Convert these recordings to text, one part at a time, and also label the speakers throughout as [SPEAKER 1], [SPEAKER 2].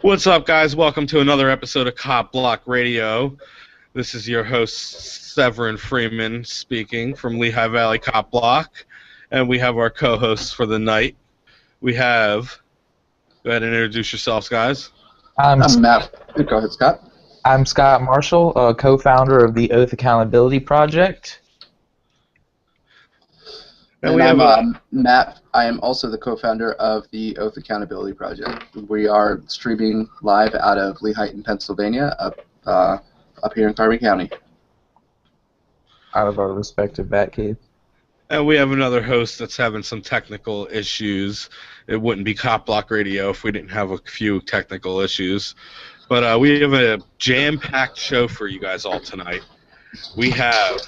[SPEAKER 1] What's up, guys? Welcome to another episode of Cop Block Radio. This is your host, Severin Freeman, speaking from Lehigh Valley Cop Block. And we have our co-hosts for the night. We have... Go ahead and introduce yourselves, guys.
[SPEAKER 2] I'm
[SPEAKER 3] Matt. Go ahead, Scott.
[SPEAKER 2] I'm Scott Marshall, co-founder of the Oath Accountability Project.
[SPEAKER 3] And I'm Matt. I am also the co-founder of the Oath Accountability Project. We are streaming live out of Lehighton, Pennsylvania, up here in Carbon County.
[SPEAKER 2] Out of our respective Batcave.
[SPEAKER 1] And we have another host that's having some technical issues. It wouldn't be Cop Block Radio if we didn't have a few technical issues. But we have a jam-packed show for you guys all tonight. We have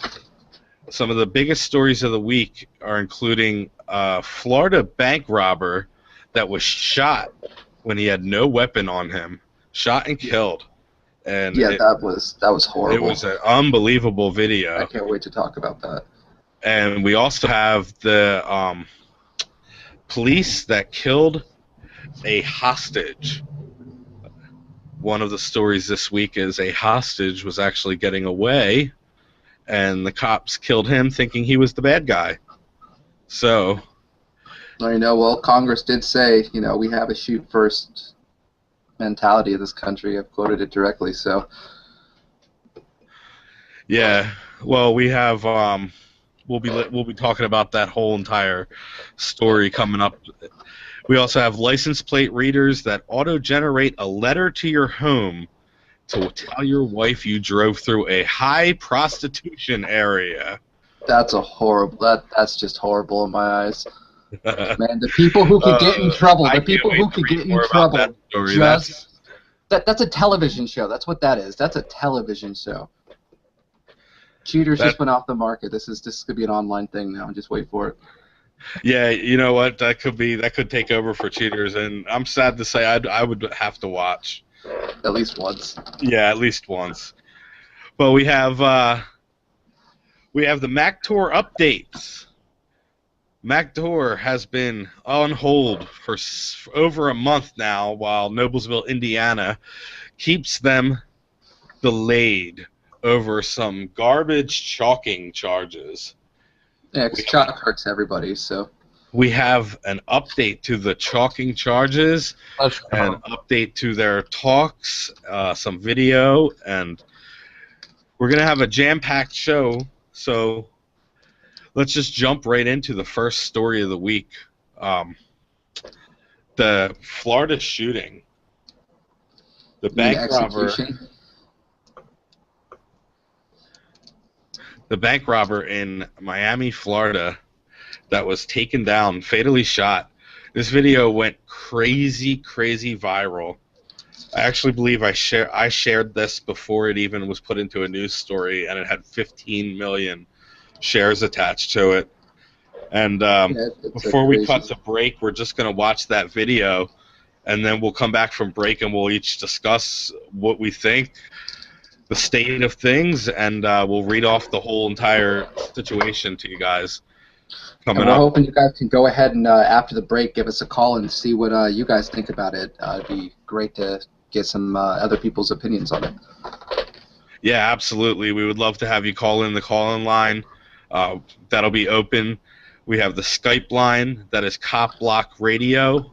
[SPEAKER 1] some of the biggest stories of the week are including a Florida bank robber that was shot when he had no weapon on him. Shot and killed. And
[SPEAKER 3] yeah, that was horrible.
[SPEAKER 1] It was an unbelievable video.
[SPEAKER 3] I can't wait to talk about that.
[SPEAKER 1] And we also have the police that killed a hostage. One of the stories this week is a hostage was actually getting away, and the cops killed him thinking he was the bad guy. So...
[SPEAKER 3] Well, Congress did say, we have a shoot-first mentality of this country. I've quoted it directly, so...
[SPEAKER 1] Yeah, well, we have... We'll be talking about that whole entire story coming up. We also have license plate readers that auto-generate a letter to your home to tell your wife you drove through a high prostitution area.
[SPEAKER 3] That's that's just horrible in my eyes. Man, the people who could get in trouble, that's a television show. That's what that is. That's a television show. Cheaters just went off the market. This could be an online thing now. Just wait for it.
[SPEAKER 1] Yeah, you know what? That could take over for Cheaters, and I'm sad to say I would have to watch.
[SPEAKER 3] At least once.
[SPEAKER 1] Yeah, at least once. But we have the Mac Tour updates. Mac Tour has been on hold for over a month now, while Noblesville, Indiana, keeps them delayed over some garbage chalking charges.
[SPEAKER 3] Yeah, because chalk hurts everybody, so...
[SPEAKER 1] We have an update to the chalking charges, an update to their talks, some video, and we're going to have a jam-packed show, so let's just jump right into the first story of the week. The Florida shooting. The bank robber... The bank robber in Miami, Florida, that was taken down, fatally shot. This video went crazy viral. I actually believe I shared this before it even was put into a news story, and it had 15 million shares attached to it. And before we cut to break, we're just going to watch that video, and then we'll come back from break and we'll each discuss what we think, the state of things, and we'll read off the whole entire situation to you guys.
[SPEAKER 3] We're hoping you guys can go ahead and, after the break, give us a call and see what you guys think about it. It'd be great to get some other people's opinions on it.
[SPEAKER 1] Yeah, absolutely. We would love to have you call in the call-in line. That'll be open. We have the Skype line. That is Cop Block Radio.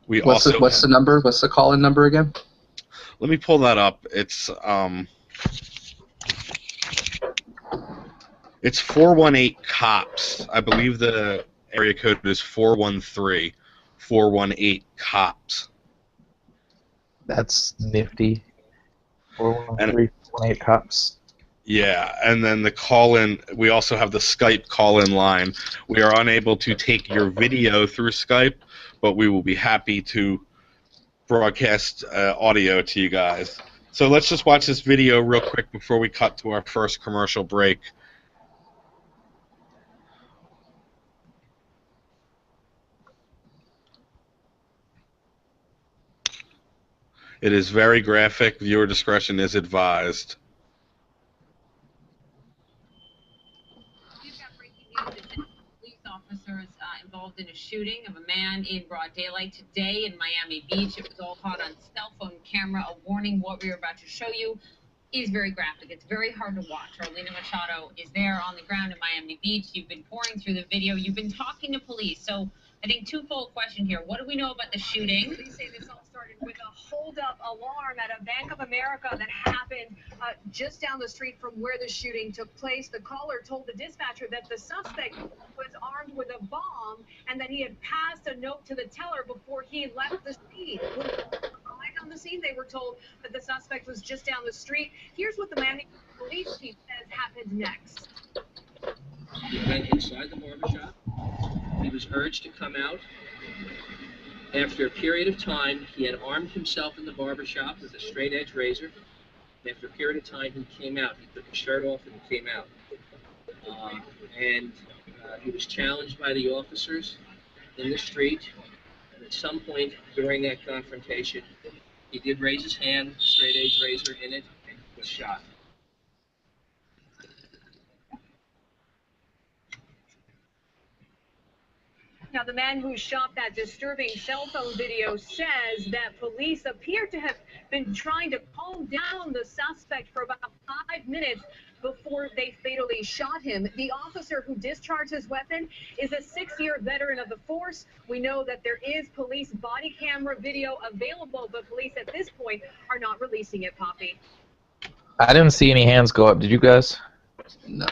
[SPEAKER 3] What's the number? What's the call-in number again?
[SPEAKER 1] Let me pull that up. It's 418 COPS. I believe the area code is 413. 418 COPS.
[SPEAKER 2] That's nifty. 413, 418 COPS.
[SPEAKER 1] Yeah, and then the call-in, we also have the Skype call-in line. We are unable to take your video through Skype, but we will be happy to broadcast audio to you guys. So let's just watch this video real quick before we cut to our first commercial break. It is very graphic. Viewer discretion is advised.
[SPEAKER 4] We've got breaking news that police officers involved in a shooting of a man man in broad daylight today in Miami Beach. It was all caught on cell phone camera. A warning, what we are about to show you is very graphic. It's very hard to watch. Arlena Machado is there on the ground in Miami Beach. You've been pouring through the video. You've been talking to police. So I think twofold question here. What do we know about the shooting?
[SPEAKER 5] Police say this all started with a hold-up alarm at a Bank of America that happened just down the street from where the shooting took place. The caller told the dispatcher that the suspect was armed with a bomb and that he had passed a note to the teller before he left the scene. When they arrived on the scene, they were told that the suspect was just down the street. Here's what the Miami police chief says happened next.
[SPEAKER 6] He went inside the barbershop. He was urged to come out. After a period of time, he had armed himself in the barbershop with a straight-edge razor. After a period of time, he came out. He took his shirt off and he came out. He was challenged by the officers in the street. And at some point during that confrontation, he did raise his hand, straight-edge razor in it, and was shot.
[SPEAKER 5] Now, the man who shot that disturbing cell phone video says that police appear to have been trying to calm down the suspect for about 5 minutes before they fatally shot him. The officer who discharged his weapon is a 6-year veteran of the force. We know that there is police body camera video available, but police at this point are not releasing it, Poppy.
[SPEAKER 2] I didn't see any hands go up. Did you guys?
[SPEAKER 3] No.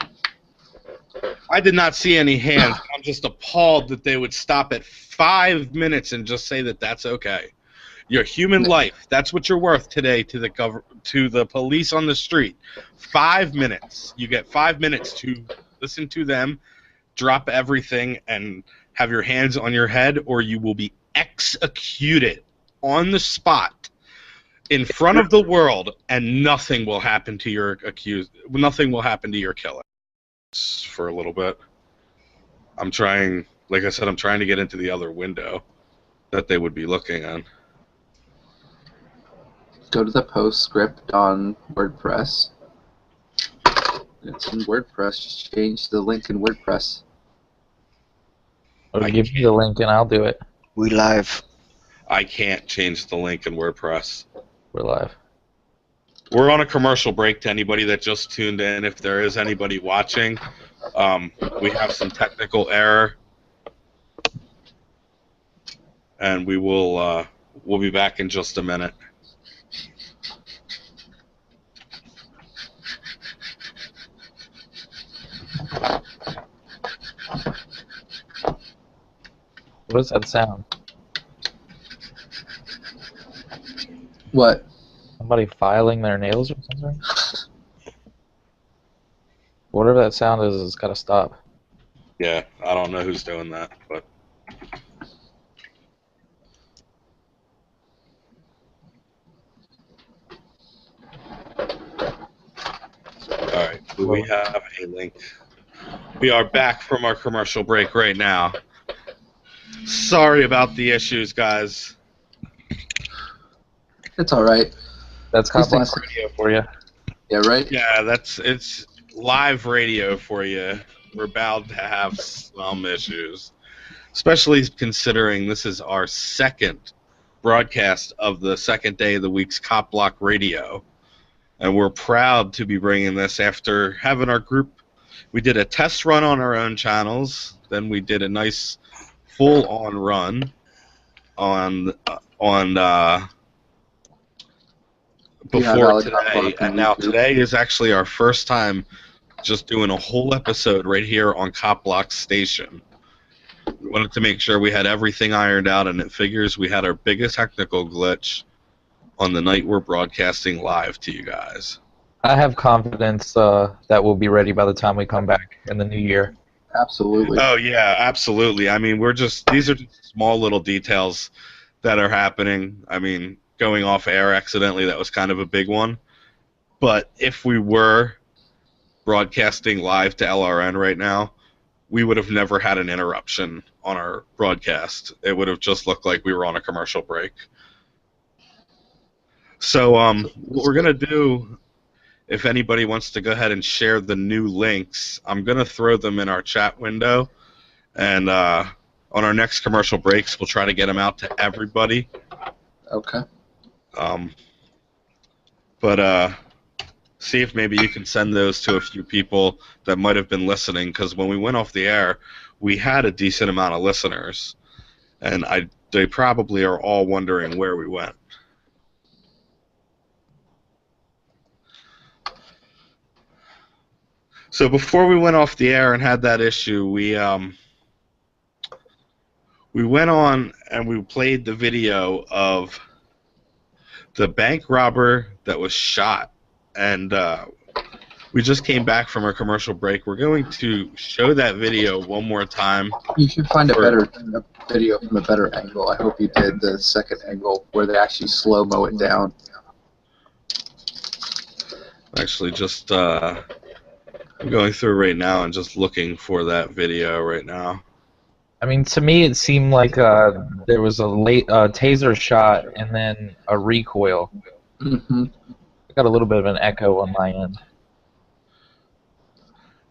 [SPEAKER 1] I did not see any hands. I'm just appalled that they would stop at 5 minutes and just say that that's okay. Your human life, that's what you're worth today to the police on the street. 5 minutes. You get 5 minutes to listen to them, drop everything, and have your hands on your head, or you will be executed on the spot in front of the world, and nothing will happen to your accused. Nothing will happen to your killer. For a little bit. I'm trying, like I said, I'm trying to get into the other window that they would be looking on.
[SPEAKER 3] Go to the postscript on WordPress. It's in WordPress. Just change the link in WordPress.
[SPEAKER 2] Or give me the link and I'll do it.
[SPEAKER 7] We live.
[SPEAKER 1] I can't change the link in WordPress.
[SPEAKER 2] We're live.
[SPEAKER 1] We're on a commercial break to anybody that just tuned in. If there is anybody watching, we have some technical error, and we will we'll be back in just a minute.
[SPEAKER 2] What does that sound?
[SPEAKER 3] What?
[SPEAKER 2] Somebody filing their nails or something? Whatever that sound is, it's got to stop.
[SPEAKER 1] Yeah, I don't know who's doing that, but alright, do we have a link? We are back from our commercial break right now. Sorry about the issues, guys.
[SPEAKER 3] It's alright.
[SPEAKER 2] That's
[SPEAKER 3] These
[SPEAKER 2] Complex
[SPEAKER 3] things-
[SPEAKER 2] Radio for you.
[SPEAKER 3] Yeah, right?
[SPEAKER 1] Yeah, it's live radio for you. We're bound to have some issues, especially considering this is our second broadcast of the second day of the week's Cop Block Radio. And we're proud to be bringing this after having our group. We did a test run on our own channels, then we did a nice full-on run on before today, and now today is actually our first time just doing a whole episode right here on Cop Block Station. We wanted to make sure we had everything ironed out, and it figures we had our biggest technical glitch on the night we're broadcasting live to you guys.
[SPEAKER 2] I have confidence that we'll be ready by the time we come back in the new year.
[SPEAKER 3] Absolutely.
[SPEAKER 1] Oh yeah, absolutely. I mean, these are just small little details that are happening. I mean, going off air accidentally, that was kind of a big one. But if we were broadcasting live to LRN right now, we would have never had an interruption on our broadcast. It would have just looked like we were on a commercial break. So what we're going to do, if anybody wants to go ahead and share the new links, I'm going to throw them in our chat window, and I'll on our next commercial breaks, we'll try to get them out to everybody.
[SPEAKER 3] Okay.
[SPEAKER 1] But see if maybe you can send those to a few people that might have been listening, because when we went off the air, we had a decent amount of listeners, and they probably are all wondering where we went. So before we went off the air and had that issue, we went on and we played the video of the bank robber that was shot, and we just came back from our commercial break. We're going to show that video one more time.
[SPEAKER 3] You should find a video from a better angle. I hope you did the second angle where they actually slow-mo it down.
[SPEAKER 1] Actually, just I'm going through right now and just looking for that video right now.
[SPEAKER 2] I mean, to me, it seemed like there was a late taser shot and then a recoil.
[SPEAKER 3] Mm-hmm.
[SPEAKER 2] I got a little bit of an echo on my end.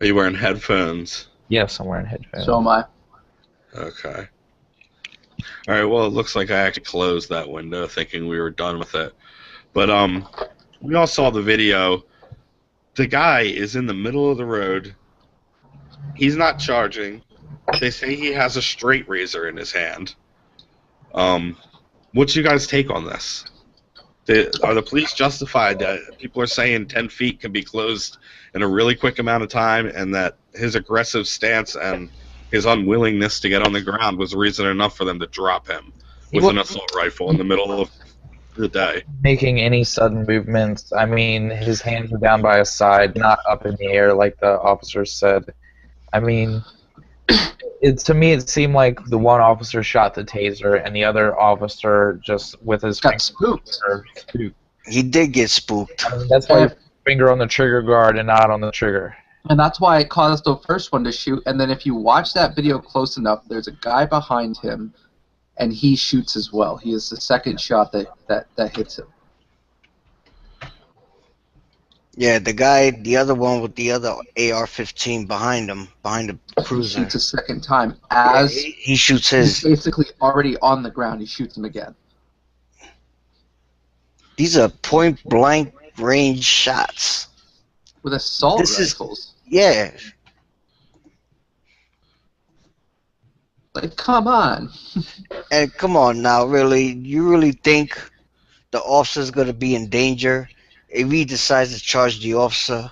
[SPEAKER 1] Are you wearing headphones?
[SPEAKER 2] Yes, I'm wearing headphones.
[SPEAKER 3] So am I.
[SPEAKER 1] Okay. All right. Well, it looks like I actually closed that window, thinking we were done with it. But we all saw the video. The guy is in the middle of the road. He's not charging. They say he has a straight razor in his hand. What's you guys' take on this? Are the police justified that people are saying 10 feet can be closed in a really quick amount of time, and that his aggressive stance and his unwillingness to get on the ground was reason enough for them to drop him with an assault rifle in the middle of the day?
[SPEAKER 2] Making any sudden movements. I mean, his hands were down by his side, not up in the air like the officer said. I mean, to me, it seemed like the one officer shot the taser, and the other officer just with his
[SPEAKER 3] Got spooked.
[SPEAKER 7] He did get spooked.
[SPEAKER 2] I mean, that's why you put your finger on the trigger guard and not on the trigger.
[SPEAKER 3] And that's why it caused the first one to shoot. And then if you watch that video close enough, there's a guy behind him, and he shoots as well. He is the second shot that hits him.
[SPEAKER 7] Yeah, the other one with the other AR-15 behind him, behind the
[SPEAKER 3] He
[SPEAKER 7] cruiser.
[SPEAKER 3] shoots a second time. As
[SPEAKER 7] He shoots
[SPEAKER 3] he's
[SPEAKER 7] his.
[SPEAKER 3] basically already on the ground, he shoots him again.
[SPEAKER 7] These are point-blank range shots.
[SPEAKER 3] With assault
[SPEAKER 7] This is-
[SPEAKER 3] rifles.
[SPEAKER 7] Yeah.
[SPEAKER 3] Like, come on.
[SPEAKER 7] And come on now, really? You really think the officer's going to be in danger if he decides to charge the officer?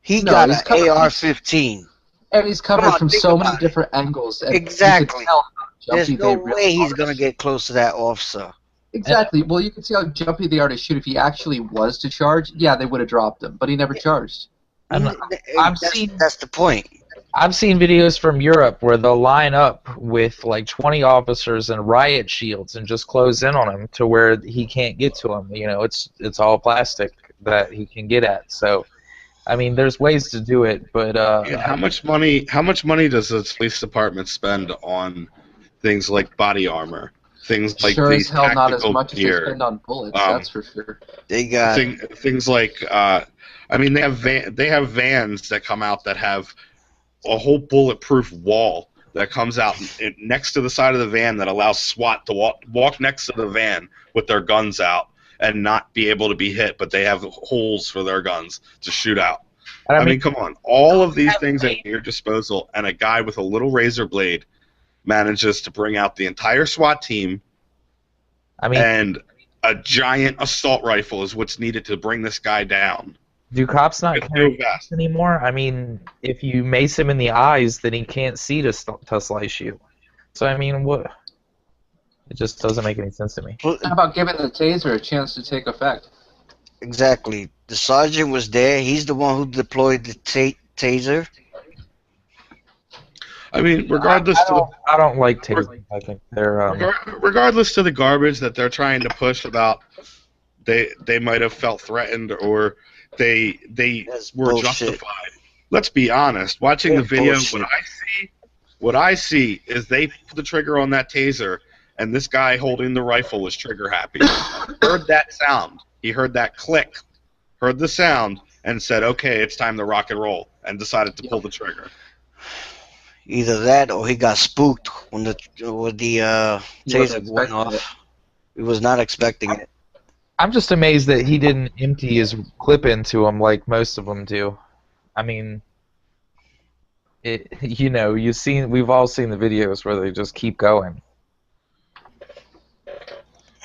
[SPEAKER 7] He
[SPEAKER 3] No,
[SPEAKER 7] got
[SPEAKER 3] he's
[SPEAKER 7] an
[SPEAKER 3] coming-
[SPEAKER 7] AR-15.
[SPEAKER 3] And he's coming
[SPEAKER 7] Come on,
[SPEAKER 3] from
[SPEAKER 7] think
[SPEAKER 3] so many
[SPEAKER 7] about it.
[SPEAKER 3] different angles. And you can
[SPEAKER 7] Exactly.
[SPEAKER 3] tell how
[SPEAKER 7] There's
[SPEAKER 3] jumpy
[SPEAKER 7] no
[SPEAKER 3] they really
[SPEAKER 7] way he's
[SPEAKER 3] are.
[SPEAKER 7] going to get close to that officer.
[SPEAKER 3] Exactly. Well, you can see how jumpy they are to shoot. If he actually was to charge, yeah, they would have dropped him. But he never charged.
[SPEAKER 2] And
[SPEAKER 7] That's the point.
[SPEAKER 2] I've seen videos from Europe where they'll line up with like 20 officers and riot shields and just close in on him to where he can't get to him. You know, it's all plastic that he can get at. So, I mean, there's ways to do it, but
[SPEAKER 1] How much money does the police department spend on things like body armor, things like
[SPEAKER 3] Sure
[SPEAKER 1] these
[SPEAKER 3] as hell not as
[SPEAKER 1] tactical
[SPEAKER 3] much as they
[SPEAKER 1] gear?
[SPEAKER 3] spend on bullets,
[SPEAKER 1] Um,
[SPEAKER 3] that's for sure.
[SPEAKER 7] They got
[SPEAKER 1] Things like I mean, they have vans that come out that have a whole bulletproof wall that comes out next to the side of the van that allows SWAT to walk next to the van with their guns out and not be able to be hit, but they have holes for their guns to shoot out. I mean, come on. All of these things at your disposal, and a guy with a little razor blade manages to bring out the entire SWAT team, and a giant assault rifle is what's needed to bring this guy down.
[SPEAKER 2] do cops not
[SPEAKER 1] It's
[SPEAKER 2] carry
[SPEAKER 1] so fast.
[SPEAKER 2] guns anymore? I mean, if you mace him in the eyes, then he can't see to slice you. So, I mean, what? It just doesn't make any sense to me.
[SPEAKER 3] How about giving the taser a chance to take effect?
[SPEAKER 7] exactly. The sergeant was there. He's the one who deployed the taser.
[SPEAKER 1] I mean, regardless
[SPEAKER 2] I don't like tasers. I think they're
[SPEAKER 1] regardless to the garbage that they're trying to push about they might have felt threatened or they
[SPEAKER 7] That's
[SPEAKER 1] were
[SPEAKER 7] bullshit.
[SPEAKER 1] justified. Let's be honest. Watching the
[SPEAKER 7] That's
[SPEAKER 1] video,
[SPEAKER 7] bullshit.
[SPEAKER 1] what I see is they put the trigger on that taser, and this guy holding the rifle was trigger happy. Heard that sound. He heard that click, heard the sound, and said, "Okay, it's time to rock and roll," and decided to pull the trigger.
[SPEAKER 7] Either that or he got spooked when the
[SPEAKER 3] He
[SPEAKER 7] taser
[SPEAKER 3] wasn't
[SPEAKER 7] went
[SPEAKER 3] expecting
[SPEAKER 7] off.
[SPEAKER 3] it.
[SPEAKER 7] He was not expecting it.
[SPEAKER 2] I'm just amazed that he didn't empty his clip into him like most of them do. I mean, we've all seen the videos where they just keep going.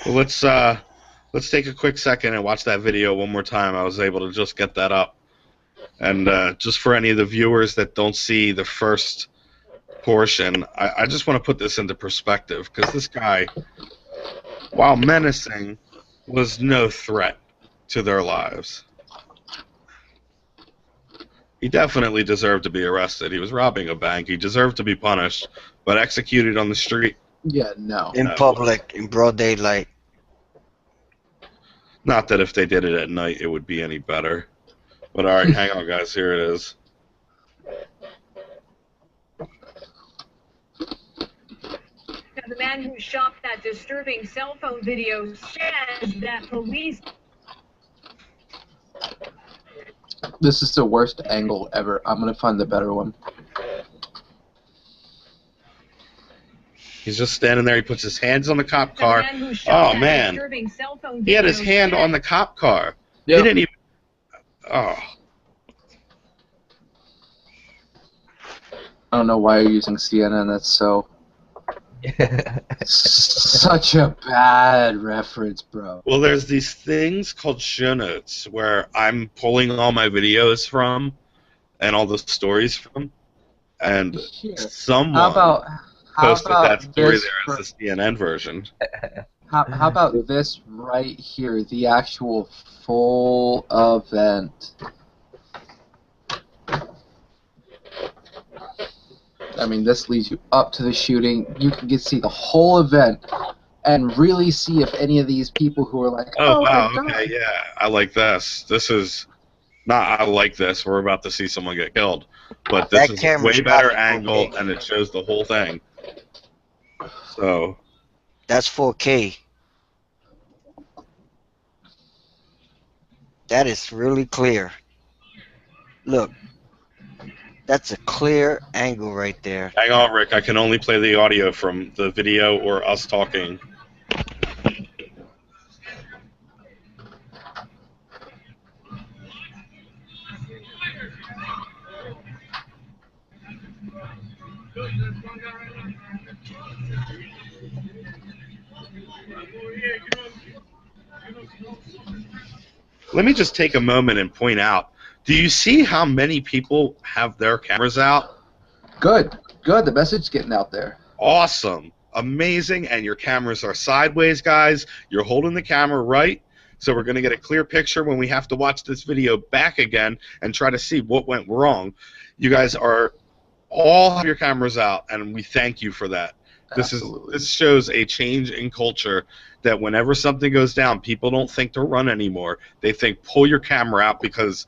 [SPEAKER 1] Well, let's take a quick second and watch that video one more time. I was able to just get that up, and just for any of the viewers that don't see the first portion, I just want to put this into perspective because this guy, while menacing, was no threat to their lives. He definitely deserved to be arrested. He was robbing a bank. He deserved to be punished, but executed on the street.
[SPEAKER 3] Yeah, no.
[SPEAKER 7] In public, in broad daylight.
[SPEAKER 1] Not that if they did it at night, it would be any better. But all right, hang on, guys. Here it is.
[SPEAKER 5] Now, the man who shot that disturbing cell phone video says that police.
[SPEAKER 3] This is the worst angle ever. I'm gonna find the better one.
[SPEAKER 1] He's just standing there. He puts his hands on the cop
[SPEAKER 5] The
[SPEAKER 1] car.
[SPEAKER 5] man who shot
[SPEAKER 1] Oh,
[SPEAKER 5] that
[SPEAKER 1] man.
[SPEAKER 5] disturbing cell phone
[SPEAKER 1] He had his
[SPEAKER 5] video
[SPEAKER 1] hand
[SPEAKER 5] says-
[SPEAKER 1] on the cop car.
[SPEAKER 2] Yep.
[SPEAKER 1] He didn't even... Oh.
[SPEAKER 3] I don't know why you're using CNN. That's so such a bad reference, bro.
[SPEAKER 1] Well, there's these things called show notes where I'm pulling all my videos from and all the stories from. And
[SPEAKER 3] Here.
[SPEAKER 1] someone
[SPEAKER 3] How
[SPEAKER 1] posted
[SPEAKER 3] about
[SPEAKER 1] that story
[SPEAKER 3] this
[SPEAKER 1] there as the CNN version.
[SPEAKER 3] how about this right here? The actual full event. I mean, this leads you up to the shooting. You can get see the whole event and really see if any of these people who are like,
[SPEAKER 1] Oh,
[SPEAKER 3] oh
[SPEAKER 1] wow,
[SPEAKER 3] my God.
[SPEAKER 1] okay, yeah, I like this. This is not I like this. We're about to see someone get killed. But this
[SPEAKER 7] That
[SPEAKER 1] is a
[SPEAKER 7] camera's
[SPEAKER 1] way better
[SPEAKER 7] not
[SPEAKER 1] angle,
[SPEAKER 7] okay.
[SPEAKER 1] and it shows the whole thing. So,
[SPEAKER 7] That's 4K. That is really clear. Look. That's a clear angle right there.
[SPEAKER 1] hang on, Rick. I can only play the audio from the video or us talking. Let me just take a moment and point out, do you see how many people have their cameras out?
[SPEAKER 3] Good. The message's getting out there.
[SPEAKER 1] Awesome. Amazing. And your cameras are sideways, guys. You're holding the camera right. So we're going to get a clear picture when we have to watch this video back again and try to see what went wrong. You guys are all have your cameras out, and we thank you for that.
[SPEAKER 3] Absolutely.
[SPEAKER 1] This shows a change in culture that whenever something goes down, people don't think to run anymore. They think pull your camera out because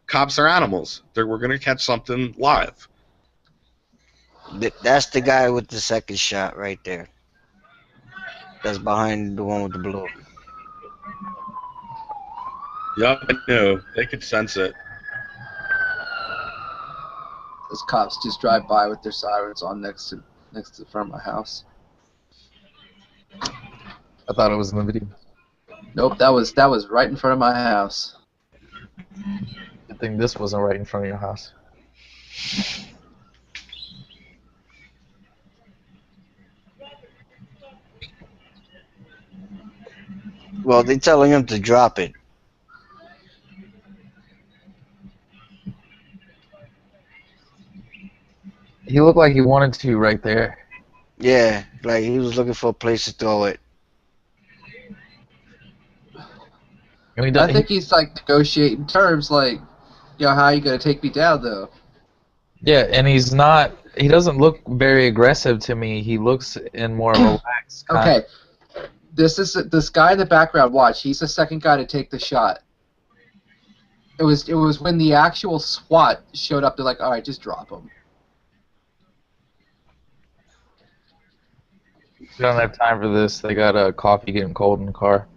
[SPEAKER 1] cops are animals. We're going to catch something live.
[SPEAKER 7] That's the guy with the second shot right there. That's behind the one with the blue.
[SPEAKER 1] Yup, I know. They could sense it.
[SPEAKER 3] Those cops just drive by with their sirens on next to the front of my house.
[SPEAKER 2] I thought it was in the video.
[SPEAKER 3] Nope, that was right in front of my house.
[SPEAKER 2] Good thing this wasn't right in front of your house.
[SPEAKER 7] Well, they're telling him to drop it.
[SPEAKER 2] He looked like he wanted to right there.
[SPEAKER 7] Yeah, like he was looking for a place to throw it.
[SPEAKER 2] And he
[SPEAKER 3] I
[SPEAKER 2] doesn't,
[SPEAKER 3] think he's like negotiating terms, like, yo, how you gonna take me down though?
[SPEAKER 2] yeah, and he's not. He doesn't look very aggressive to me. He looks in more of a relaxed.
[SPEAKER 3] Okay, this guy in the background. Watch, he's the second guy to take the shot. It was when the actual SWAT showed up. They're like, all right, just drop him.
[SPEAKER 2] We don't have time for this. They got a coffee getting cold in the car.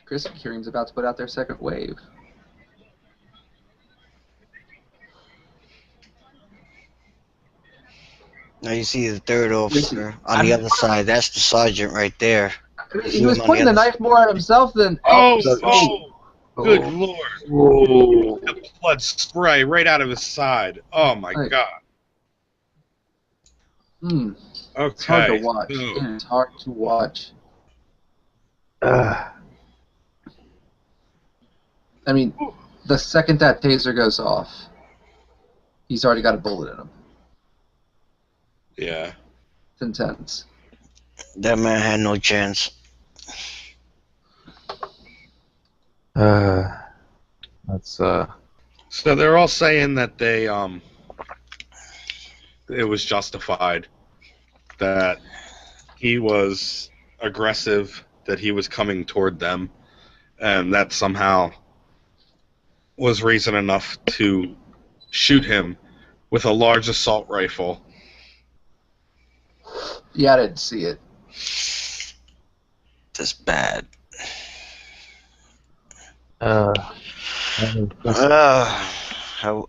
[SPEAKER 3] Krispy Kreme's about to put out their second wave.
[SPEAKER 7] Now you see the third officer on the other side. That's the sergeant right there.
[SPEAKER 3] He was pointing the knife more at himself than.
[SPEAKER 1] Oh,
[SPEAKER 3] Oh,
[SPEAKER 1] good lord.
[SPEAKER 2] Whoa.
[SPEAKER 1] The blood spray right out of his side. Oh my
[SPEAKER 3] Right.
[SPEAKER 1] god. Okay.
[SPEAKER 3] It's hard to watch.
[SPEAKER 1] Ooh.
[SPEAKER 3] It is hard to watch.
[SPEAKER 2] Ugh.
[SPEAKER 3] I mean, the second that taser goes off, he's already got a bullet in him.
[SPEAKER 1] Yeah.
[SPEAKER 3] It's intense.
[SPEAKER 7] That man had no chance.
[SPEAKER 2] That's
[SPEAKER 1] So they're all saying that they it was justified, that he was aggressive, that he was coming toward them, and that somehow was reason enough to shoot him with a large assault rifle.
[SPEAKER 3] Yeah, I didn't see it.
[SPEAKER 7] That's bad. How-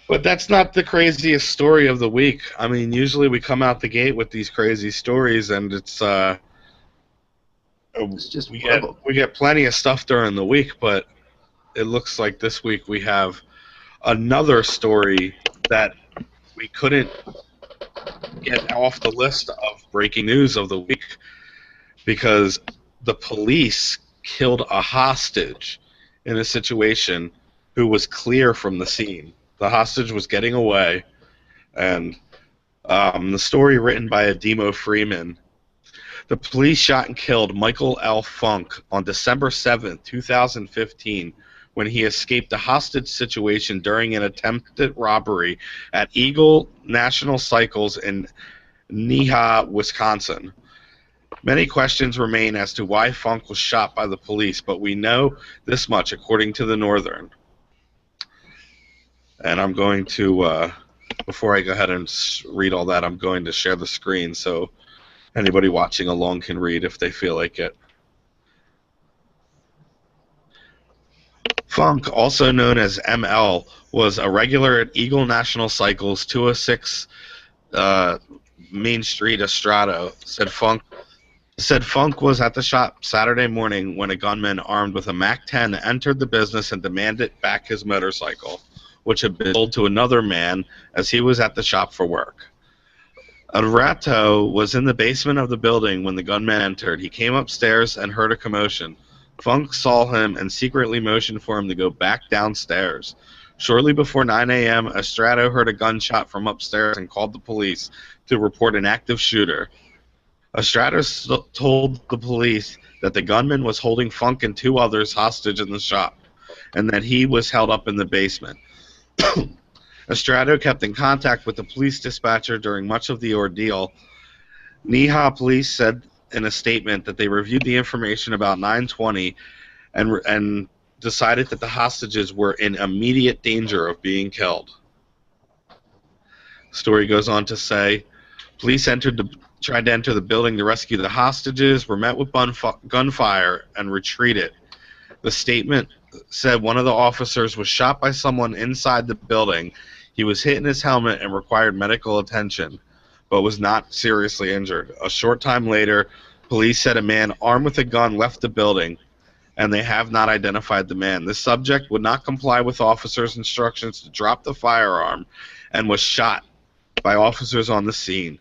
[SPEAKER 1] But that's not the craziest story of the week. I mean, usually we come out the gate with these crazy stories, and it's
[SPEAKER 3] just
[SPEAKER 1] we
[SPEAKER 3] horrible.
[SPEAKER 1] get plenty of stuff during the week, but it looks like this week we have another story that we couldn't get off the list of breaking news of the week because the police killed a hostage in a situation who was clear from the scene. The hostage was getting away, and the story written by Ademo Freeman. The police shot and killed Michael L. Funk on December 7th, 2015, when he escaped a hostage situation during an attempted robbery at Eagle National Cycles in Neha, Wisconsin. Many questions remain as to why Funk was shot by the police, but we know this much according to the Northern. And I'm going to, before I go ahead and read all that, I'm going to share the screen so anybody watching along can read if they feel like it. Funk, also known as ML, was a regular at Eagle National Cycles 206 Main Street, Estrado. Said Funk was at the shop Saturday morning when a gunman armed with a MAC-10 entered the business and demanded back his motorcycle, which had been sold to another man as he was at the shop for work. Arato was in the basement of the building when the gunman entered. He came upstairs and heard a commotion. Funk saw him and secretly motioned for him to go back downstairs. Shortly before 9 a.m., Estrado heard a gunshot from upstairs and called the police to report an active shooter. Estrado told the police that the gunman was holding Funk and two others hostage in the shop, and that he was held up in the basement. Estrado kept in contact with the police dispatcher during much of the ordeal. Neha police said in a statement that they reviewed the information about 9:20 and decided that the hostages were in immediate danger of being killed. The story goes on to say, police tried to enter the building to rescue the hostages, were met with gunfire, and retreated. The statement said one of the officers was shot by someone inside the building. He was hit in his helmet and required medical attention, but was not seriously injured. A short time later, police said a man armed with a gun left the building, and they have not identified the man. The subject would not comply with officers' instructions to drop the firearm and was shot by officers on the scene.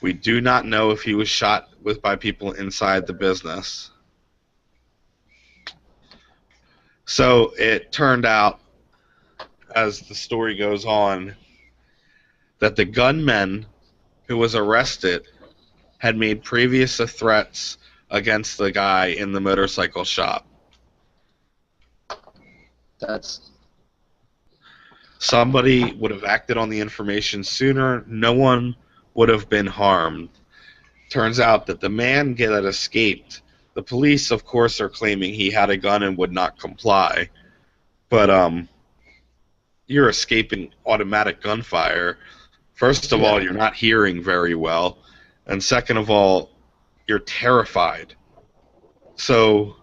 [SPEAKER 1] We do not know if he was shot by people inside the business. So it turned out, as the story goes on, that the gunman who was arrested had made previous threats against the guy in the motorcycle shop. Somebody would have acted on the information sooner. No one would have been harmed. Turns out that the man that escaped, the police, of course, are claiming he had a gun and would not comply. But you're escaping automatic gunfire. First of all, you're not hearing very well. And second of all, you're terrified. So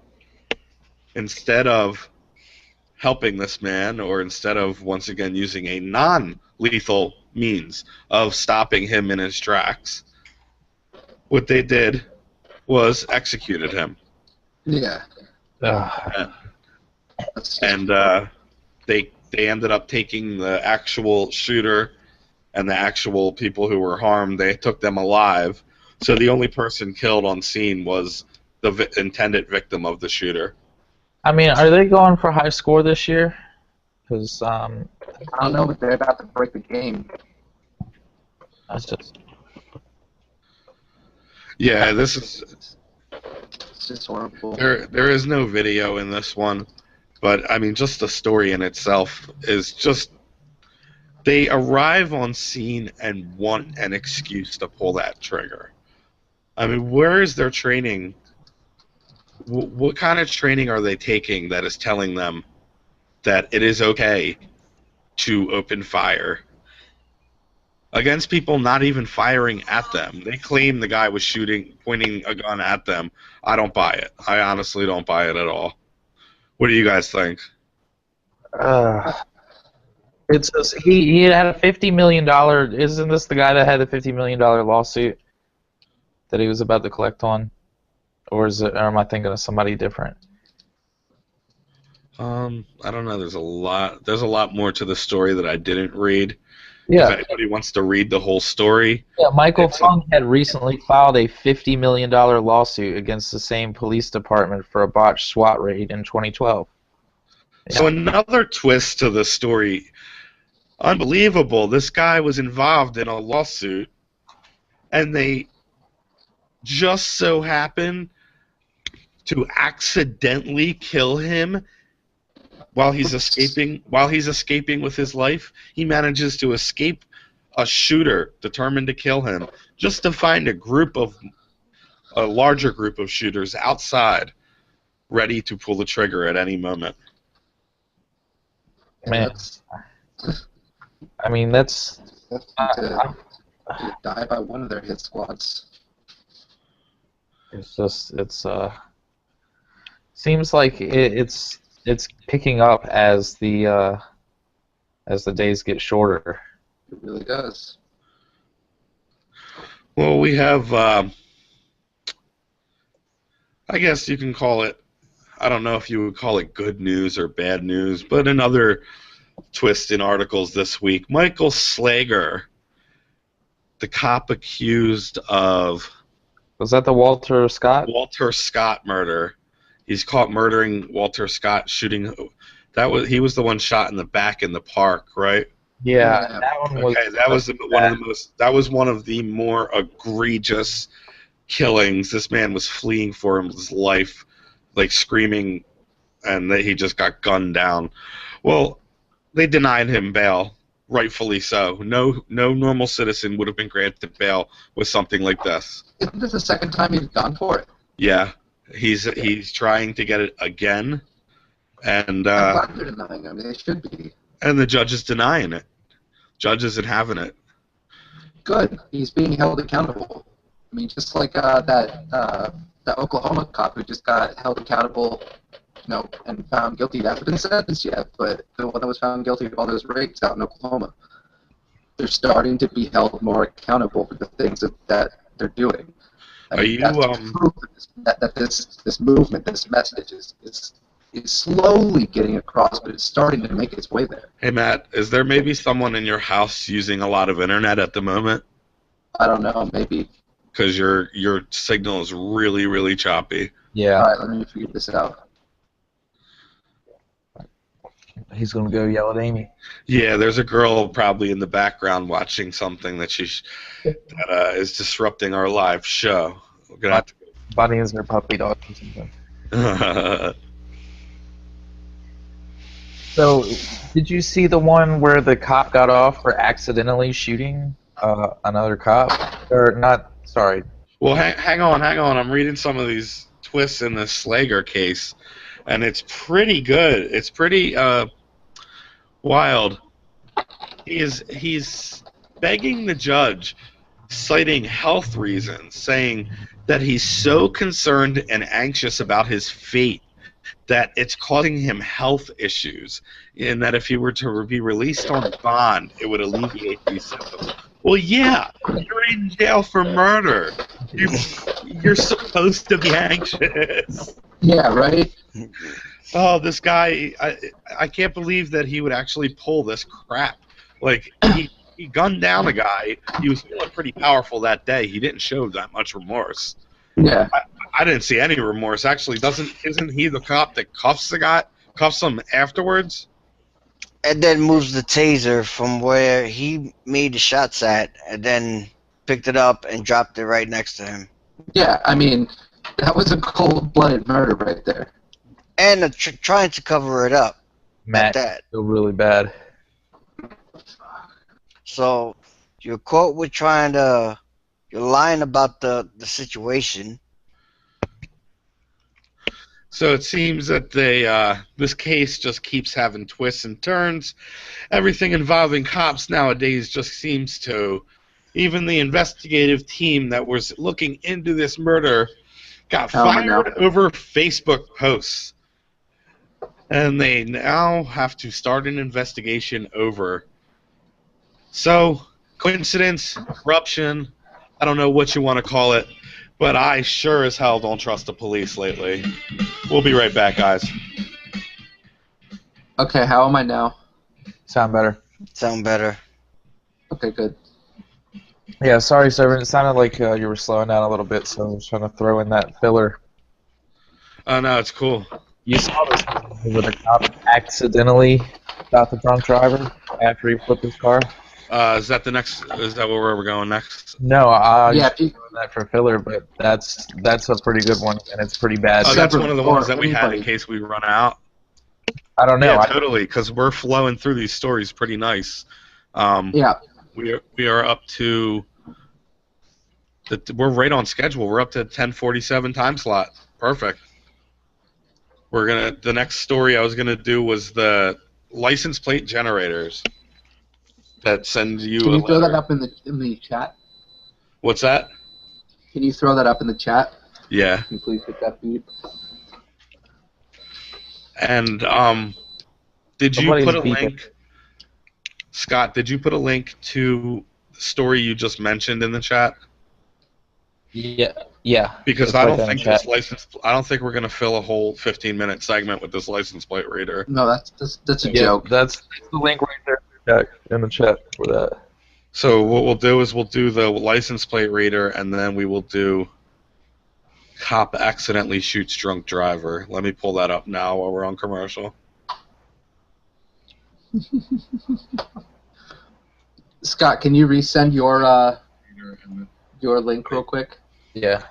[SPEAKER 1] instead of helping this man, or instead of once again using a non lethal means of stopping him in his tracks. What they did was executed him.
[SPEAKER 3] Yeah.
[SPEAKER 2] Ugh.
[SPEAKER 1] And they ended up taking the actual shooter and the actual people who were harmed. They took them alive. So the only person killed on scene was the intended victim of the shooter.
[SPEAKER 2] I mean, are they going for high score this year? Because
[SPEAKER 3] I don't know, but they're about to break the game.
[SPEAKER 2] that's just
[SPEAKER 1] Yeah, this is.
[SPEAKER 3] It's just horrible.
[SPEAKER 1] There is no video in this one, but I mean, just the story in itself is just. They arrive on scene and want an excuse to pull that trigger. I mean, where is their training? What kind of training are they taking that is telling them that it is okay to open fire against people not even firing at them? They claim the guy was pointing a gun at them. I don't buy it. I honestly don't buy it at all. What do you guys think?
[SPEAKER 2] it's just, he had a $50 million. Isn't this the guy that had the $50 million lawsuit that he was about to collect on, or am I thinking of somebody different?
[SPEAKER 1] I don't know. There's a lot more to the story that I didn't read.
[SPEAKER 2] Yeah.
[SPEAKER 1] If anybody wants to read the whole story.
[SPEAKER 2] Yeah, Michael Funk had recently filed a $50 million lawsuit against the same police department for a botched SWAT raid in 2012. Yeah.
[SPEAKER 1] So another twist to the story. Unbelievable. This guy was involved in a lawsuit, and they just so happen to accidentally kill him while he's escaping with his life. He manages to escape a shooter determined to kill him, just to find a larger group of shooters outside ready to pull the trigger at any moment.
[SPEAKER 2] Man, I mean, that's
[SPEAKER 3] to die by one of their hit squads.
[SPEAKER 2] Seems like it's picking up as the days get shorter.
[SPEAKER 3] It really does.
[SPEAKER 1] Well, we have, I guess you can call it, I don't know if you would call it good news or bad news, but another twist in articles this week. Michael Slager, the cop accused of...
[SPEAKER 2] Was that the Walter Scott?
[SPEAKER 1] Walter Scott murder. He's caught murdering Walter Scott, shooting... He was the one shot in the back in the park, right?
[SPEAKER 2] Yeah, that one was...
[SPEAKER 1] Okay, that was one of the more egregious killings. This man was fleeing for his life, like screaming, and he just got gunned down. Well, they denied him bail, rightfully so. No normal citizen would have been granted bail with something like this.
[SPEAKER 3] Isn't this the second time he's gone for it?
[SPEAKER 1] Yeah, he's trying to get it again, and
[SPEAKER 3] I'm glad they're denying him. They should be.
[SPEAKER 1] And the judge is denying it. Judge isn't having it.
[SPEAKER 3] Good. He's being held accountable. I mean, just like that Oklahoma cop who just got held accountable, and found guilty. That hasn't been sentenced yet, but the one that was found guilty of all those rapes out in Oklahoma, they're starting to be held more accountable for the things that they're doing.
[SPEAKER 1] Are you
[SPEAKER 3] proof that this movement, this message is slowly getting across, but it's starting to make its way there.
[SPEAKER 1] Hey Matt, is there maybe someone in your house using a lot of internet at the moment?
[SPEAKER 3] I don't know, maybe.
[SPEAKER 1] Because your signal is really, really choppy.
[SPEAKER 2] Yeah.
[SPEAKER 3] All right, let me figure this out.
[SPEAKER 2] He's gonna go yell at Amy.
[SPEAKER 1] Yeah, there's a girl probably in the background watching something that is disrupting our live show. We're gonna have to...
[SPEAKER 2] Bunny is their puppy dog or something. So, did you see the one where the cop got off for accidentally shooting another cop? Or not? Sorry.
[SPEAKER 1] Well, hang on. I'm reading some of these twists in the Slager case, and it's pretty good. It's pretty wild. He's begging the judge, citing health reasons, saying that he's so concerned and anxious about his fate that it's causing him health issues, and that if he were to be released on bond, it would alleviate these symptoms. Well, yeah, you're in jail for murder. You're supposed to be anxious.
[SPEAKER 3] Yeah, right?
[SPEAKER 1] Oh, this guy, I can't believe that he would actually pull this crap. Like, he gunned down a guy. He was feeling pretty powerful that day. He didn't show that much remorse.
[SPEAKER 3] Yeah.
[SPEAKER 1] I didn't see any remorse. Actually, isn't he the cop that cuffs him afterwards?
[SPEAKER 7] And then moves the taser from where he made the shots at, and then picked it up and dropped it right next to him.
[SPEAKER 3] Yeah, I mean, that was a cold-blooded murder right there.
[SPEAKER 7] And trying to cover it up.
[SPEAKER 2] Matt,
[SPEAKER 7] at that.
[SPEAKER 2] feel really bad.
[SPEAKER 7] So you're caught with you're lying about the situation.
[SPEAKER 1] So it seems that this case just keeps having twists and turns. Everything involving cops nowadays just seems to. Even the investigative team that was looking into this murder got fired over Facebook posts. And they now have to start an investigation over. So, coincidence, corruption, I don't know what you want to call it, but I sure as hell don't trust the police lately. We'll be right back, guys.
[SPEAKER 3] Okay, how am I now?
[SPEAKER 2] Sound better.
[SPEAKER 7] Sound better.
[SPEAKER 3] Okay, good.
[SPEAKER 2] Yeah, sorry, Servant. It sounded like you were slowing down a little bit, so I was trying to throw in that filler.
[SPEAKER 1] Oh, no, it's cool.
[SPEAKER 2] You saw this where the cop accidentally shot the drunk driver after he flipped his car?
[SPEAKER 1] Is that where we're going next?
[SPEAKER 2] No, I
[SPEAKER 3] Yeah,
[SPEAKER 2] was doing that for filler, but that's a pretty good one, and it's pretty bad.
[SPEAKER 1] Oh, that's one of the ones
[SPEAKER 3] Or
[SPEAKER 1] that we had in
[SPEAKER 3] anybody.
[SPEAKER 1] case we run out.
[SPEAKER 2] I don't know.
[SPEAKER 1] Yeah, totally, because we're flowing through these stories pretty nice.
[SPEAKER 3] Yeah.
[SPEAKER 1] We are up to. We're right on schedule. We're up to 10:47 time slot. Perfect. The next story I was gonna do was the license plate generators that send you.
[SPEAKER 3] Can
[SPEAKER 1] a
[SPEAKER 3] you throw
[SPEAKER 1] letter.
[SPEAKER 3] that up in the chat?
[SPEAKER 1] What's that?
[SPEAKER 3] Can you throw that up in the chat?
[SPEAKER 1] Yeah.
[SPEAKER 3] Can you please hit that beep?
[SPEAKER 1] And did you
[SPEAKER 2] Somebody's
[SPEAKER 1] put a
[SPEAKER 2] beeping.
[SPEAKER 1] link? Scott, did you put a link to the story you just mentioned in the chat?
[SPEAKER 2] Yeah.
[SPEAKER 1] Because
[SPEAKER 2] It's
[SPEAKER 1] I
[SPEAKER 2] right
[SPEAKER 1] don't
[SPEAKER 2] there in
[SPEAKER 1] think
[SPEAKER 2] chat.
[SPEAKER 1] I don't think we're gonna fill a whole 15-minute segment with this license plate reader.
[SPEAKER 3] No, that's a
[SPEAKER 2] Yeah,
[SPEAKER 3] joke.
[SPEAKER 2] that's the link right there in the chat for that.
[SPEAKER 1] So what we'll do is we'll do the license plate reader, and then we will do cop accidentally shoots drunk driver. Let me pull that up now while we're on commercial.
[SPEAKER 3] Scott, can you resend your link real quick?
[SPEAKER 2] Yeah.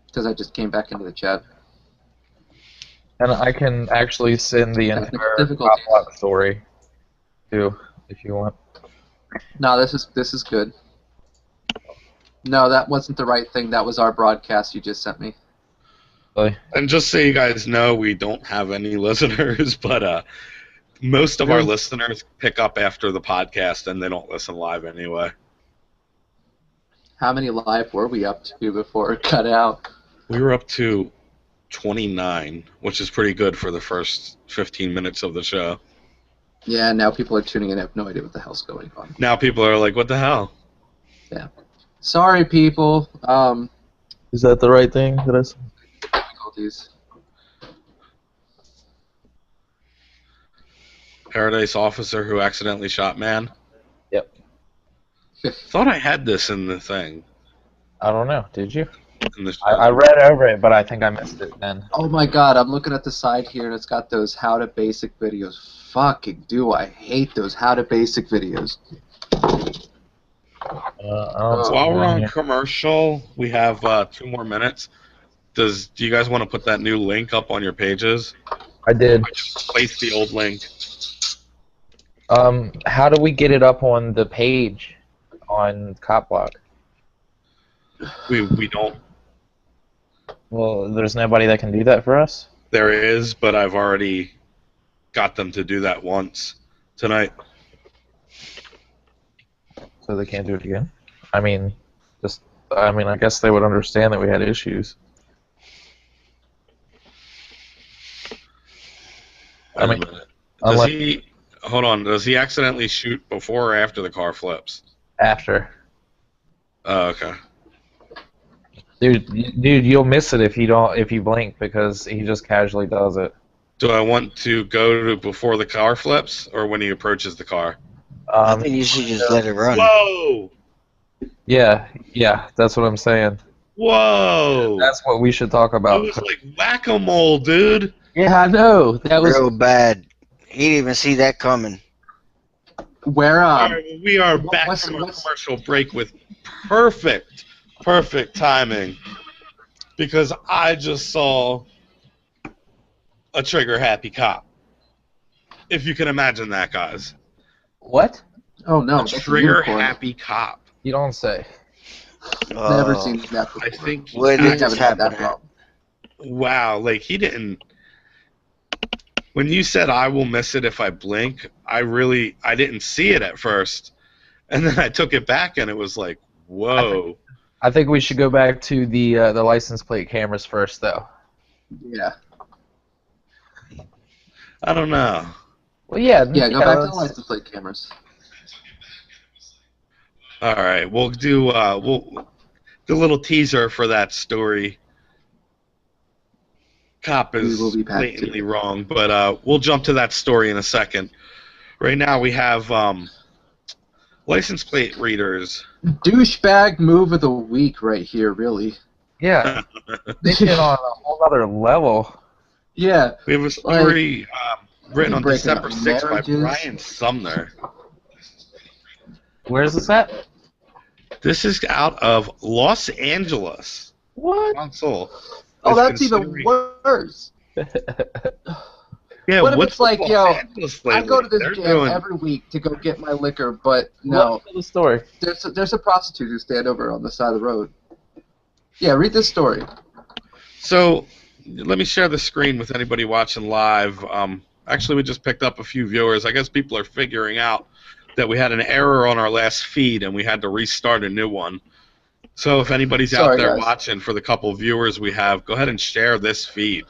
[SPEAKER 3] Because I just came back into the chat.
[SPEAKER 2] And I can actually send the
[SPEAKER 3] Technical
[SPEAKER 2] entire
[SPEAKER 3] difficulties.
[SPEAKER 2] Top Block story too, if you want.
[SPEAKER 3] No, this is good. No, that wasn't the right thing. That was our broadcast you just sent me.
[SPEAKER 2] Really?
[SPEAKER 1] And just so you guys know, we don't have any listeners, but most of our
[SPEAKER 3] Really?
[SPEAKER 1] listeners pick up after the podcast, and they don't listen live anyway.
[SPEAKER 3] How many live were we up to before it cut out?
[SPEAKER 1] We were up to 29, which is pretty good for the first 15 minutes of the show.
[SPEAKER 3] Yeah, now people are tuning in and have no idea what the hell's going on.
[SPEAKER 1] Now people are like, what the hell?
[SPEAKER 3] Sorry, people.
[SPEAKER 2] Is that the right thing?
[SPEAKER 3] Difficulties.
[SPEAKER 1] Paradise officer who accidentally shot man?
[SPEAKER 2] Yep.
[SPEAKER 1] Thought I had this in the thing.
[SPEAKER 2] I don't know. Did you?
[SPEAKER 1] In the
[SPEAKER 2] I read over it, but I think I missed it then.
[SPEAKER 3] Oh my god, I'm looking at the side here and it's got those how to basic videos. Fucking do I hate those how to basic videos.
[SPEAKER 2] I don't see
[SPEAKER 1] While
[SPEAKER 2] it
[SPEAKER 1] we're
[SPEAKER 2] in
[SPEAKER 1] on
[SPEAKER 2] here.
[SPEAKER 1] commercial, we have 2 more minutes. Do you guys want to put that new link up on your pages?
[SPEAKER 2] I did.
[SPEAKER 1] I just placed the old link.
[SPEAKER 2] How do we get it up on the page on Cop Block?
[SPEAKER 1] We don't.
[SPEAKER 2] Well, there's nobody that can do that for us?
[SPEAKER 1] There is, but I've already got them to do that once tonight.
[SPEAKER 2] So they can't do it again? I guess they would understand that we had issues. I mean,
[SPEAKER 1] Wait a minute. Does
[SPEAKER 2] unless
[SPEAKER 1] he? Hold on. Does he accidentally shoot before or after the car flips?
[SPEAKER 2] after.
[SPEAKER 1] Oh, okay.
[SPEAKER 2] Dude, you'll miss it if you blink because he just casually does it.
[SPEAKER 1] Do I want to go to before the car flips or when he approaches the car?
[SPEAKER 7] I think you should just let it run.
[SPEAKER 1] Whoa!
[SPEAKER 2] Yeah, that's what I'm saying.
[SPEAKER 1] Whoa!
[SPEAKER 2] That's what we should talk
[SPEAKER 1] That
[SPEAKER 2] about.
[SPEAKER 1] was like whack-a-mole, dude.
[SPEAKER 2] Yeah, I know. That was
[SPEAKER 7] Real bad. He didn't even see that coming.
[SPEAKER 3] Where
[SPEAKER 1] We are back
[SPEAKER 3] what's-
[SPEAKER 1] from a
[SPEAKER 3] what's-
[SPEAKER 1] commercial break with perfect timing because I just saw a trigger-happy cop. If you can imagine that, guys.
[SPEAKER 2] what?
[SPEAKER 3] Oh no,
[SPEAKER 1] A
[SPEAKER 3] that's a unicorn.
[SPEAKER 1] trigger-happy cop.
[SPEAKER 2] You don't say.
[SPEAKER 3] Never seen that before.
[SPEAKER 1] I think
[SPEAKER 7] Where
[SPEAKER 3] I
[SPEAKER 7] did
[SPEAKER 3] haven't
[SPEAKER 7] this
[SPEAKER 3] had that
[SPEAKER 7] happen?
[SPEAKER 3] problem.
[SPEAKER 1] wow, like he didn't. When you said I will miss it if I blink, I didn't see it at first, and then I took it back and it was like, whoa.
[SPEAKER 2] I think we should go back to the license plate cameras first, though.
[SPEAKER 3] Yeah.
[SPEAKER 1] I don't know.
[SPEAKER 2] Well, yeah.
[SPEAKER 3] Yeah, go back to the
[SPEAKER 2] let's-
[SPEAKER 3] license plate cameras.
[SPEAKER 1] All right, we'll do the little teaser for that story. Cop
[SPEAKER 3] We
[SPEAKER 1] is
[SPEAKER 3] will be back
[SPEAKER 1] blatantly
[SPEAKER 3] to-
[SPEAKER 1] wrong, but we'll jump to that story in a second. Right now we have license plate readers.
[SPEAKER 3] Douchebag move of the week right here, really.
[SPEAKER 2] Yeah. They get on a whole other level.
[SPEAKER 3] Yeah.
[SPEAKER 1] We have a story written on
[SPEAKER 3] breaking up
[SPEAKER 1] December 6th by
[SPEAKER 3] marriages.
[SPEAKER 1] Brian Sumner.
[SPEAKER 2] Where is this at?
[SPEAKER 1] This is out of Los Angeles.
[SPEAKER 2] What?
[SPEAKER 1] Console.
[SPEAKER 3] Oh,
[SPEAKER 1] is
[SPEAKER 3] that's even
[SPEAKER 1] considering-
[SPEAKER 3] worse.
[SPEAKER 1] Yeah,
[SPEAKER 3] What if
[SPEAKER 1] what's
[SPEAKER 3] it's like,
[SPEAKER 1] Los
[SPEAKER 3] yo,
[SPEAKER 1] Angeles
[SPEAKER 3] I go to
[SPEAKER 1] lately?
[SPEAKER 3] this
[SPEAKER 1] They're
[SPEAKER 3] jam
[SPEAKER 1] doing-
[SPEAKER 3] every week to go get my liquor, but no,
[SPEAKER 2] What? The story.
[SPEAKER 3] there's a prostitute who stand over on the side of the road. Yeah, read this story.
[SPEAKER 1] So, let me share the screen with anybody watching live. Actually, we just picked up a few viewers. I guess people are figuring out that we had an error on our last feed and we had to restart a new one. So if anybody's out
[SPEAKER 3] Sorry,
[SPEAKER 1] there
[SPEAKER 3] guys.
[SPEAKER 1] watching, for the couple viewers we have, go ahead and share this feed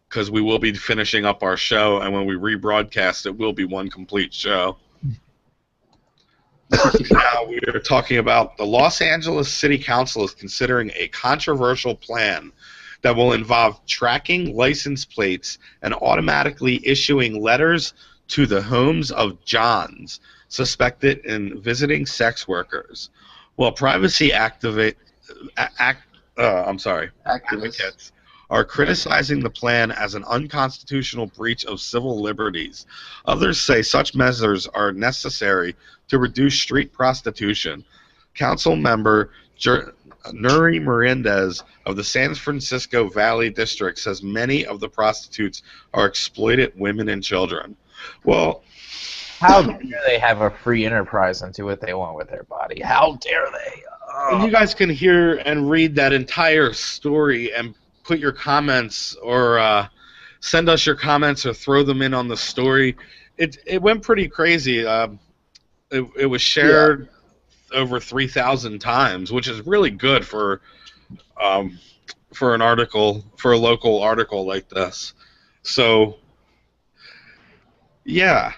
[SPEAKER 1] because we will be finishing up our show, and when we rebroadcast, it will be one complete show. Now we are talking about the Los Angeles City Council is considering a controversial plan that will involve tracking license plates and automatically issuing letters to the homes of Johns suspected in visiting sex workers. While privacy
[SPEAKER 3] Activists.
[SPEAKER 1] advocates are criticizing the plan as an unconstitutional breach of civil liberties. Others say such measures are necessary to reduce street prostitution. Council member Nuri Meriendez of the San Francisco Valley District says many of the prostitutes are exploited women and children. Well,
[SPEAKER 2] How dare they have a free enterprise and do what they want with their body? How dare they?
[SPEAKER 1] and you guys can hear and read that entire story and put your comments or send us your comments or throw them in on the story. It went pretty crazy. It was shared over 3,000 times, which is really good for an article, for a local article like this. So, yeah,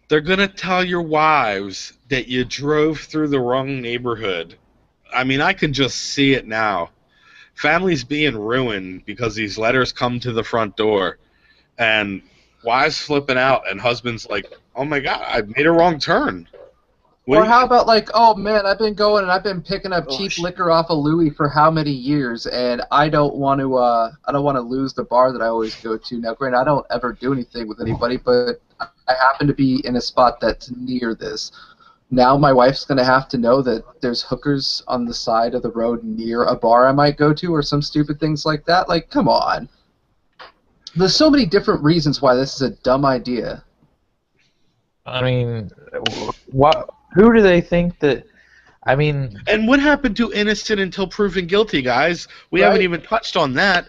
[SPEAKER 1] they're gonna tell your wives that you drove through the wrong neighborhood. I mean, I can just see it now. Families being ruined because these letters come to the front door, and wives flipping out, and husbands like, "Oh my God, I made a wrong turn." What
[SPEAKER 3] Or
[SPEAKER 1] do you-
[SPEAKER 3] how about like, oh man, I've been going and I've been picking up
[SPEAKER 7] Oh,
[SPEAKER 3] cheap
[SPEAKER 7] shit.
[SPEAKER 3] liquor off of Louis for how many years, and I don't want to lose the bar that I always go to. Now, granted, I don't ever do anything with anybody, but I happen to be in a spot that's near this. Now my wife's gonna have to know that there's hookers on the side of the road near a bar I might go to, or some stupid things like that. Like, come on. There's so many different reasons why this is a dumb idea.
[SPEAKER 2] I mean, what? Who do they think that? I mean,
[SPEAKER 1] And what happened to innocent until proven guilty, guys? We
[SPEAKER 3] Right.
[SPEAKER 1] haven't even touched on that.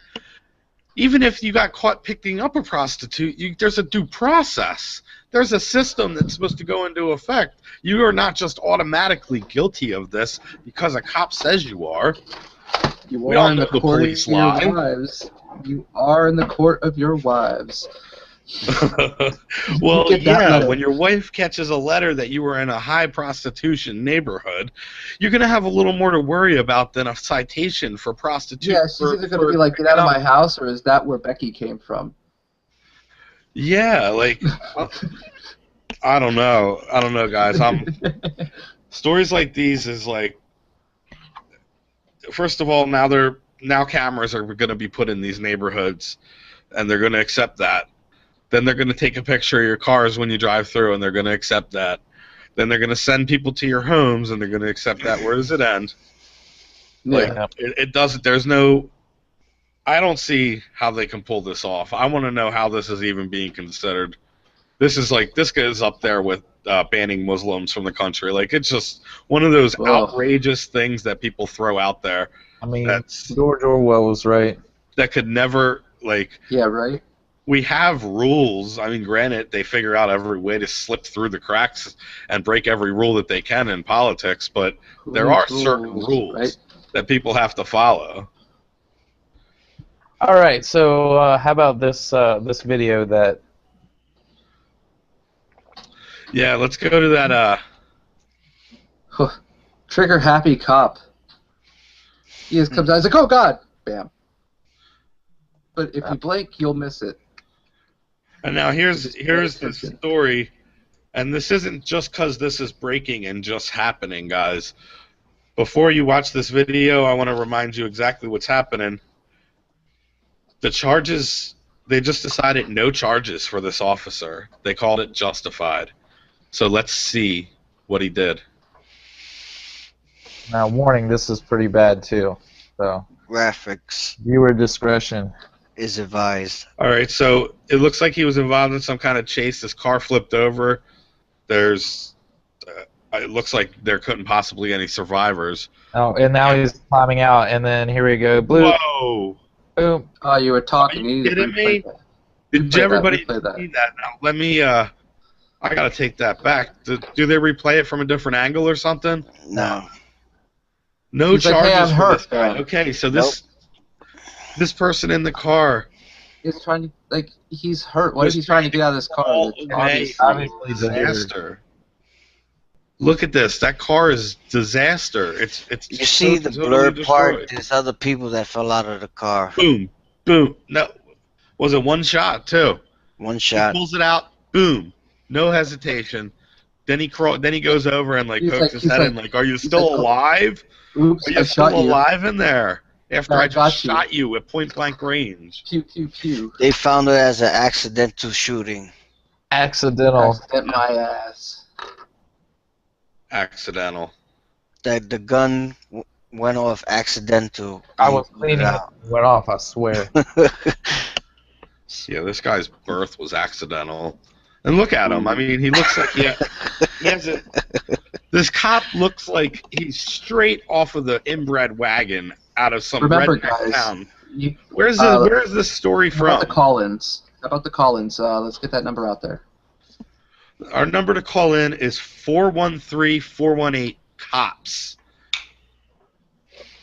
[SPEAKER 1] Even if you got caught picking up a prostitute, there's a due process. There's a system that's supposed to go into effect. You are not just automatically guilty of this because a cop says you are.
[SPEAKER 3] You
[SPEAKER 1] We
[SPEAKER 3] are
[SPEAKER 1] all
[SPEAKER 3] in
[SPEAKER 1] know
[SPEAKER 3] the
[SPEAKER 1] the
[SPEAKER 3] court
[SPEAKER 1] police
[SPEAKER 3] of your
[SPEAKER 1] lie.
[SPEAKER 3] wives. You are in the court of your wives.
[SPEAKER 1] Well,
[SPEAKER 3] Get that
[SPEAKER 1] yeah,
[SPEAKER 3] letter.
[SPEAKER 1] when your wife catches a letter that you were in a high prostitution neighborhood, you're going to have a little more to worry about than a citation for prostitution.
[SPEAKER 3] Yeah, she's either going to be like, get out of my house, or is that where Becky came from?
[SPEAKER 1] Yeah, like, I don't know. I don't know, guys. Stories like these is like, first of all, now cameras are going to be put in these neighborhoods, and they're going to accept that. Then they're going to take a picture of your cars when you drive through, and they're going to accept that. Then they're going to send people to your homes, and they're going to accept that. Where does it end? Like,
[SPEAKER 3] Yeah.
[SPEAKER 1] it doesn't. There's no. I don't see how they can pull this off. I want to know how this is even being considered. This goes up there with banning Muslims from the country. Like, it's just one of those outrageous things that people throw out there.
[SPEAKER 2] I mean, George Orwell was right.
[SPEAKER 1] That could never, like...
[SPEAKER 3] Yeah, right?
[SPEAKER 1] We have rules. I mean, granted, they figure out every way to slip through the cracks and break every rule that they can in politics, but there are certain rules that people have to follow.
[SPEAKER 2] All right, so how about this this video that...
[SPEAKER 1] Yeah, let's go to that...
[SPEAKER 3] Trigger happy cop. He just comes out, he's like, oh god! Bam. But if you blink, you'll miss it.
[SPEAKER 1] And now here's the story, and this isn't just because this is breaking and just happening, guys. Before you watch this video, I want to remind you exactly what's happening. The charges, they just decided no charges for this officer. They called it justified. So let's see what he did.
[SPEAKER 2] Now, warning, this is pretty bad, too. So
[SPEAKER 7] Graphics
[SPEAKER 2] viewer discretion
[SPEAKER 7] is advised.
[SPEAKER 1] All right, so it looks like he was involved in some kind of chase. This car flipped over. There's, it looks like there couldn't possibly be any survivors.
[SPEAKER 2] Oh, and now he's climbing out, and then here we go. Blue.
[SPEAKER 1] Whoa!
[SPEAKER 2] Boom.
[SPEAKER 3] Oh, you were talking.
[SPEAKER 1] Are you kidding me? Did everybody see that? Now, let me, I gotta take that back. Do they replay it from a different angle or something?
[SPEAKER 7] No.
[SPEAKER 1] No
[SPEAKER 3] He's
[SPEAKER 1] charges
[SPEAKER 3] like, hey, I'm
[SPEAKER 1] for
[SPEAKER 3] hurt.
[SPEAKER 1] this guy. Okay, so this person in the car.
[SPEAKER 3] He's trying to, like, he's hurt. What is he trying to get out of this car?
[SPEAKER 2] Obviously
[SPEAKER 1] disaster. Look at this. That car is disaster. It's.
[SPEAKER 7] You see the blurred part? There's other people that fell out of the car.
[SPEAKER 1] Boom, boom. No, was it one shot too?
[SPEAKER 7] One shot.
[SPEAKER 1] He pulls it out. Boom. No hesitation. Then he goes over and pokes his head in. Like, are you still alive?
[SPEAKER 3] Oops,
[SPEAKER 1] are you still alive in there? After I just shot you at point blank range.
[SPEAKER 3] Pew pew pew.
[SPEAKER 7] They found it as an accidental shooting.
[SPEAKER 2] Accidental.
[SPEAKER 3] Accident my ass.
[SPEAKER 1] Accidental.
[SPEAKER 7] That the gun went off accidental.
[SPEAKER 2] I was cleaning it. Went off, I swear.
[SPEAKER 1] Yeah, this guy's birth was accidental. And look at him. I mean, he looks like he has a. This cop looks like he's straight off of the inbred wagon out of some redneck town. Where's this story from?
[SPEAKER 3] How about the call-ins? Let's get that number out there.
[SPEAKER 1] Our number to call in is 413-418-COPS.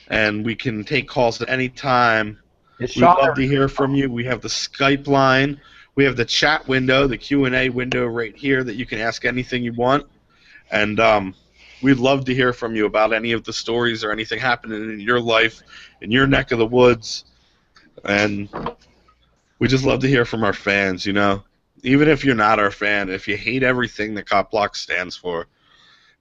[SPEAKER 1] And we can take calls at any time. We'd love to hear from you. We have the Skype line. We have the chat window, the Q&A window right here that you can ask anything you want. And we'd love to hear from you about any of the stories or anything happening in your life, in your neck of the woods. And we just love to hear from our fans, you know. Even if you're not our fan, if you hate everything that Cop Block stands for,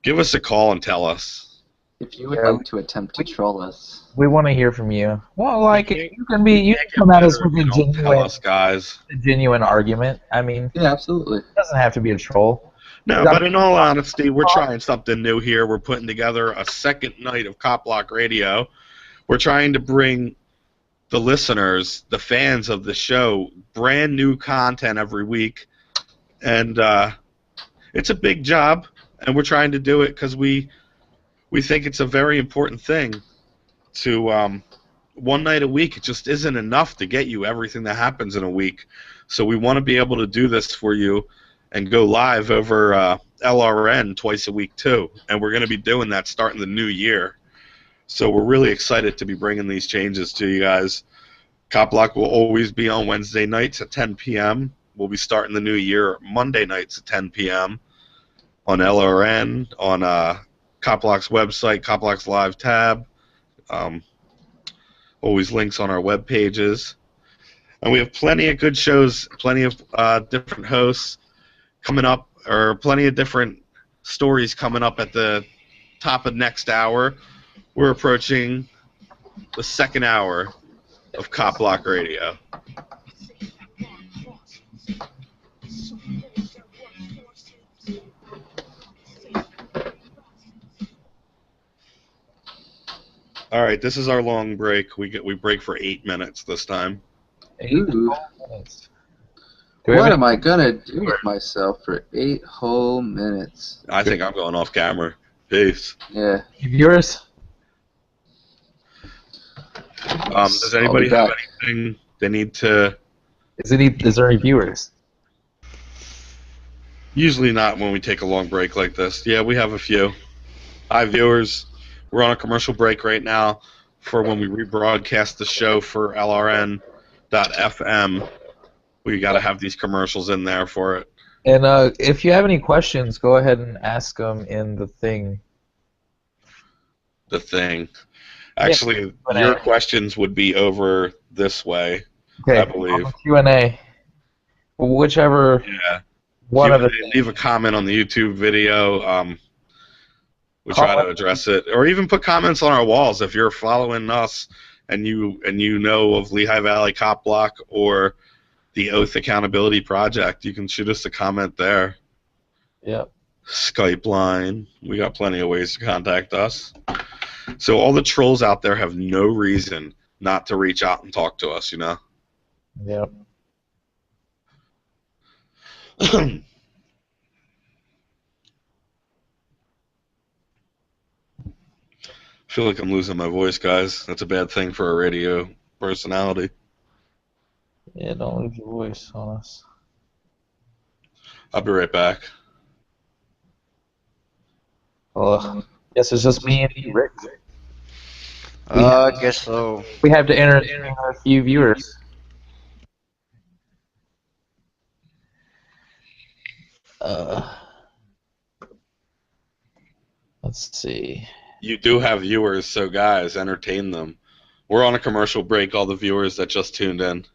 [SPEAKER 1] give us a call and tell us.
[SPEAKER 3] If you would like to attempt to troll us.
[SPEAKER 2] We want to hear from you. Well, like, you can come at us with a genuine argument. I mean,
[SPEAKER 3] yeah, absolutely.
[SPEAKER 2] It doesn't have to be a troll.
[SPEAKER 1] No, but in all honesty, we're trying something new here. We're putting together a second night of Cop Block Radio. We're trying to bring the listeners, the fans of the show, brand new content every week. And it's a big job, and we're trying to do it because we think it's a very important thing to one night a week. It just isn't enough to get you everything that happens in a week. So we want to be able to do this for you and go live over LRN twice a week too. And we're going to be doing that starting the new year. So we're really excited to be bringing these changes to you guys. Cop Block will always be on Wednesday nights at 10 p.m. We'll be starting the new year Monday nights at 10 p.m. on LRN, on Coplock's website, Coplock's Live tab. Always links on our web pages. And we have plenty of good shows, plenty of different hosts coming up, or plenty of different stories coming up at the top of next hour. We're approaching the second hour of Coplock Radio. All right, this is our long break. We break for 8 minutes this time.
[SPEAKER 2] 8
[SPEAKER 3] Ooh.
[SPEAKER 2] minutes.
[SPEAKER 3] What am I gonna do with myself for 8 whole minutes?
[SPEAKER 1] I think I'm going off camera. Peace.
[SPEAKER 3] Yeah.
[SPEAKER 2] Viewers?
[SPEAKER 1] Does anybody
[SPEAKER 3] I'll be
[SPEAKER 1] have
[SPEAKER 3] back.
[SPEAKER 1] anything they need to?
[SPEAKER 2] Is there any viewers?
[SPEAKER 1] Usually not when we take a long break like this. Yeah, we have a few. Hi, viewers. We're on a commercial break right now for when we rebroadcast the show for LRN.FM. We got to have these commercials in there for it.
[SPEAKER 2] And if you have any questions, go ahead and ask them in the thing.
[SPEAKER 1] The thing. Actually,
[SPEAKER 2] Yeah.
[SPEAKER 1] your questions would be over this way,
[SPEAKER 2] Okay,
[SPEAKER 1] I believe.
[SPEAKER 2] Q&A. Whichever
[SPEAKER 1] Yeah.
[SPEAKER 2] one of the
[SPEAKER 1] Leave a comment on the YouTube video. We try to address it, or even put comments on our walls if you're following us and you know of Lehigh Valley Cop Block or the Oath Accountability Project. You can shoot us a comment there.
[SPEAKER 2] Yep.
[SPEAKER 1] Skype line. We got plenty of ways to contact us. So all the trolls out there have no reason not to reach out and talk to us, you know?
[SPEAKER 2] Yep.
[SPEAKER 1] I feel like I'm losing my voice, guys. That's a bad thing for a radio personality.
[SPEAKER 2] Yeah, don't lose your voice on us.
[SPEAKER 1] I'll be right back.
[SPEAKER 2] Well, guess it's just me and you, Rick.
[SPEAKER 7] I guess so.
[SPEAKER 2] We have to entertain a few viewers. Let's see.
[SPEAKER 1] You do have viewers, so guys, entertain them. We're on a commercial break, all the viewers that just tuned in.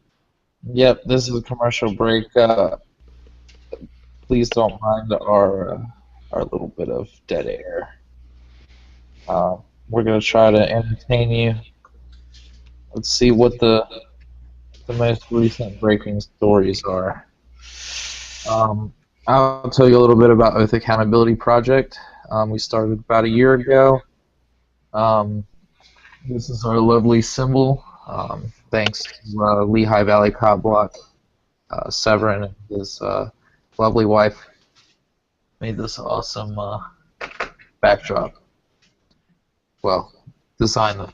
[SPEAKER 2] Yep, this is a commercial break. Please don't mind our little bit of dead air. We're gonna try to entertain you. Let's see what the most recent breaking stories are. I'll tell you a little bit about Oath Accountability Project. We started about a year ago. This is our lovely symbol. Thanks to Lehigh Valley Cop Block, Severin and his lovely wife made this awesome backdrop. Well, designed the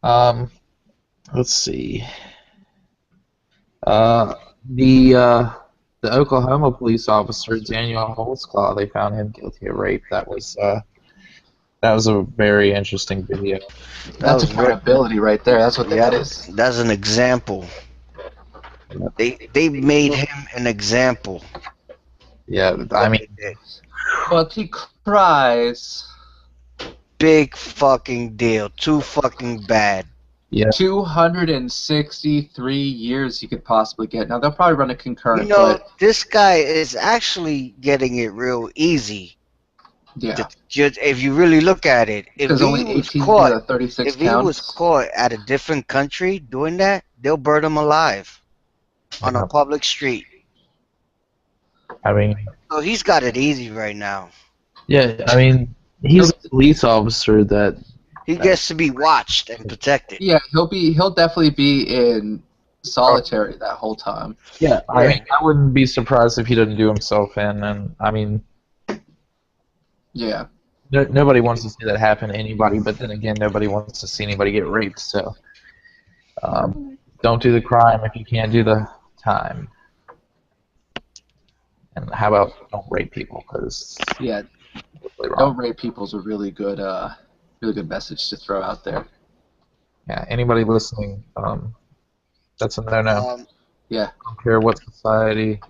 [SPEAKER 2] thing. Let's see. The Oklahoma police officer Daniel Holtzclaw, they found him guilty of rape. That was a very interesting video.
[SPEAKER 3] That's accountability right there. That's what that is.
[SPEAKER 7] That's an example. They made him an example.
[SPEAKER 2] Yeah, I mean,
[SPEAKER 3] But he cries.
[SPEAKER 7] Big fucking deal. Too fucking bad.
[SPEAKER 2] yeah.
[SPEAKER 3] 263 years he could possibly get. Now, they'll probably run a concurrent,
[SPEAKER 7] You know,
[SPEAKER 3] but
[SPEAKER 7] this guy is actually getting it real easy.
[SPEAKER 3] yeah.
[SPEAKER 7] Just if you really look at it, if
[SPEAKER 3] Because only
[SPEAKER 7] he was
[SPEAKER 3] 18
[SPEAKER 7] caught,
[SPEAKER 3] of the 36
[SPEAKER 7] if he was
[SPEAKER 3] counts.
[SPEAKER 7] caught at a different country doing that, they'll burn him alive on a public street.
[SPEAKER 2] I mean,
[SPEAKER 7] So he's got it easy right now.
[SPEAKER 2] yeah, I mean, he's a police officer that.
[SPEAKER 7] He gets to be watched and protected.
[SPEAKER 3] Yeah, he'll definitely be in solitary that whole time.
[SPEAKER 2] Yeah, I mean, I wouldn't be surprised if he didn't do himself in, and I mean,
[SPEAKER 3] Yeah.
[SPEAKER 2] nobody wants to see that happen to anybody, but then again, nobody wants to see anybody get raped, so don't do the crime if you can't do the time. And how about don't rape people, because
[SPEAKER 3] Yeah,
[SPEAKER 2] really wrong.
[SPEAKER 3] don't rape people is a really good message to throw out there.
[SPEAKER 2] Yeah, anybody listening, That's a no-no.
[SPEAKER 3] Yeah.
[SPEAKER 2] I don't care what society.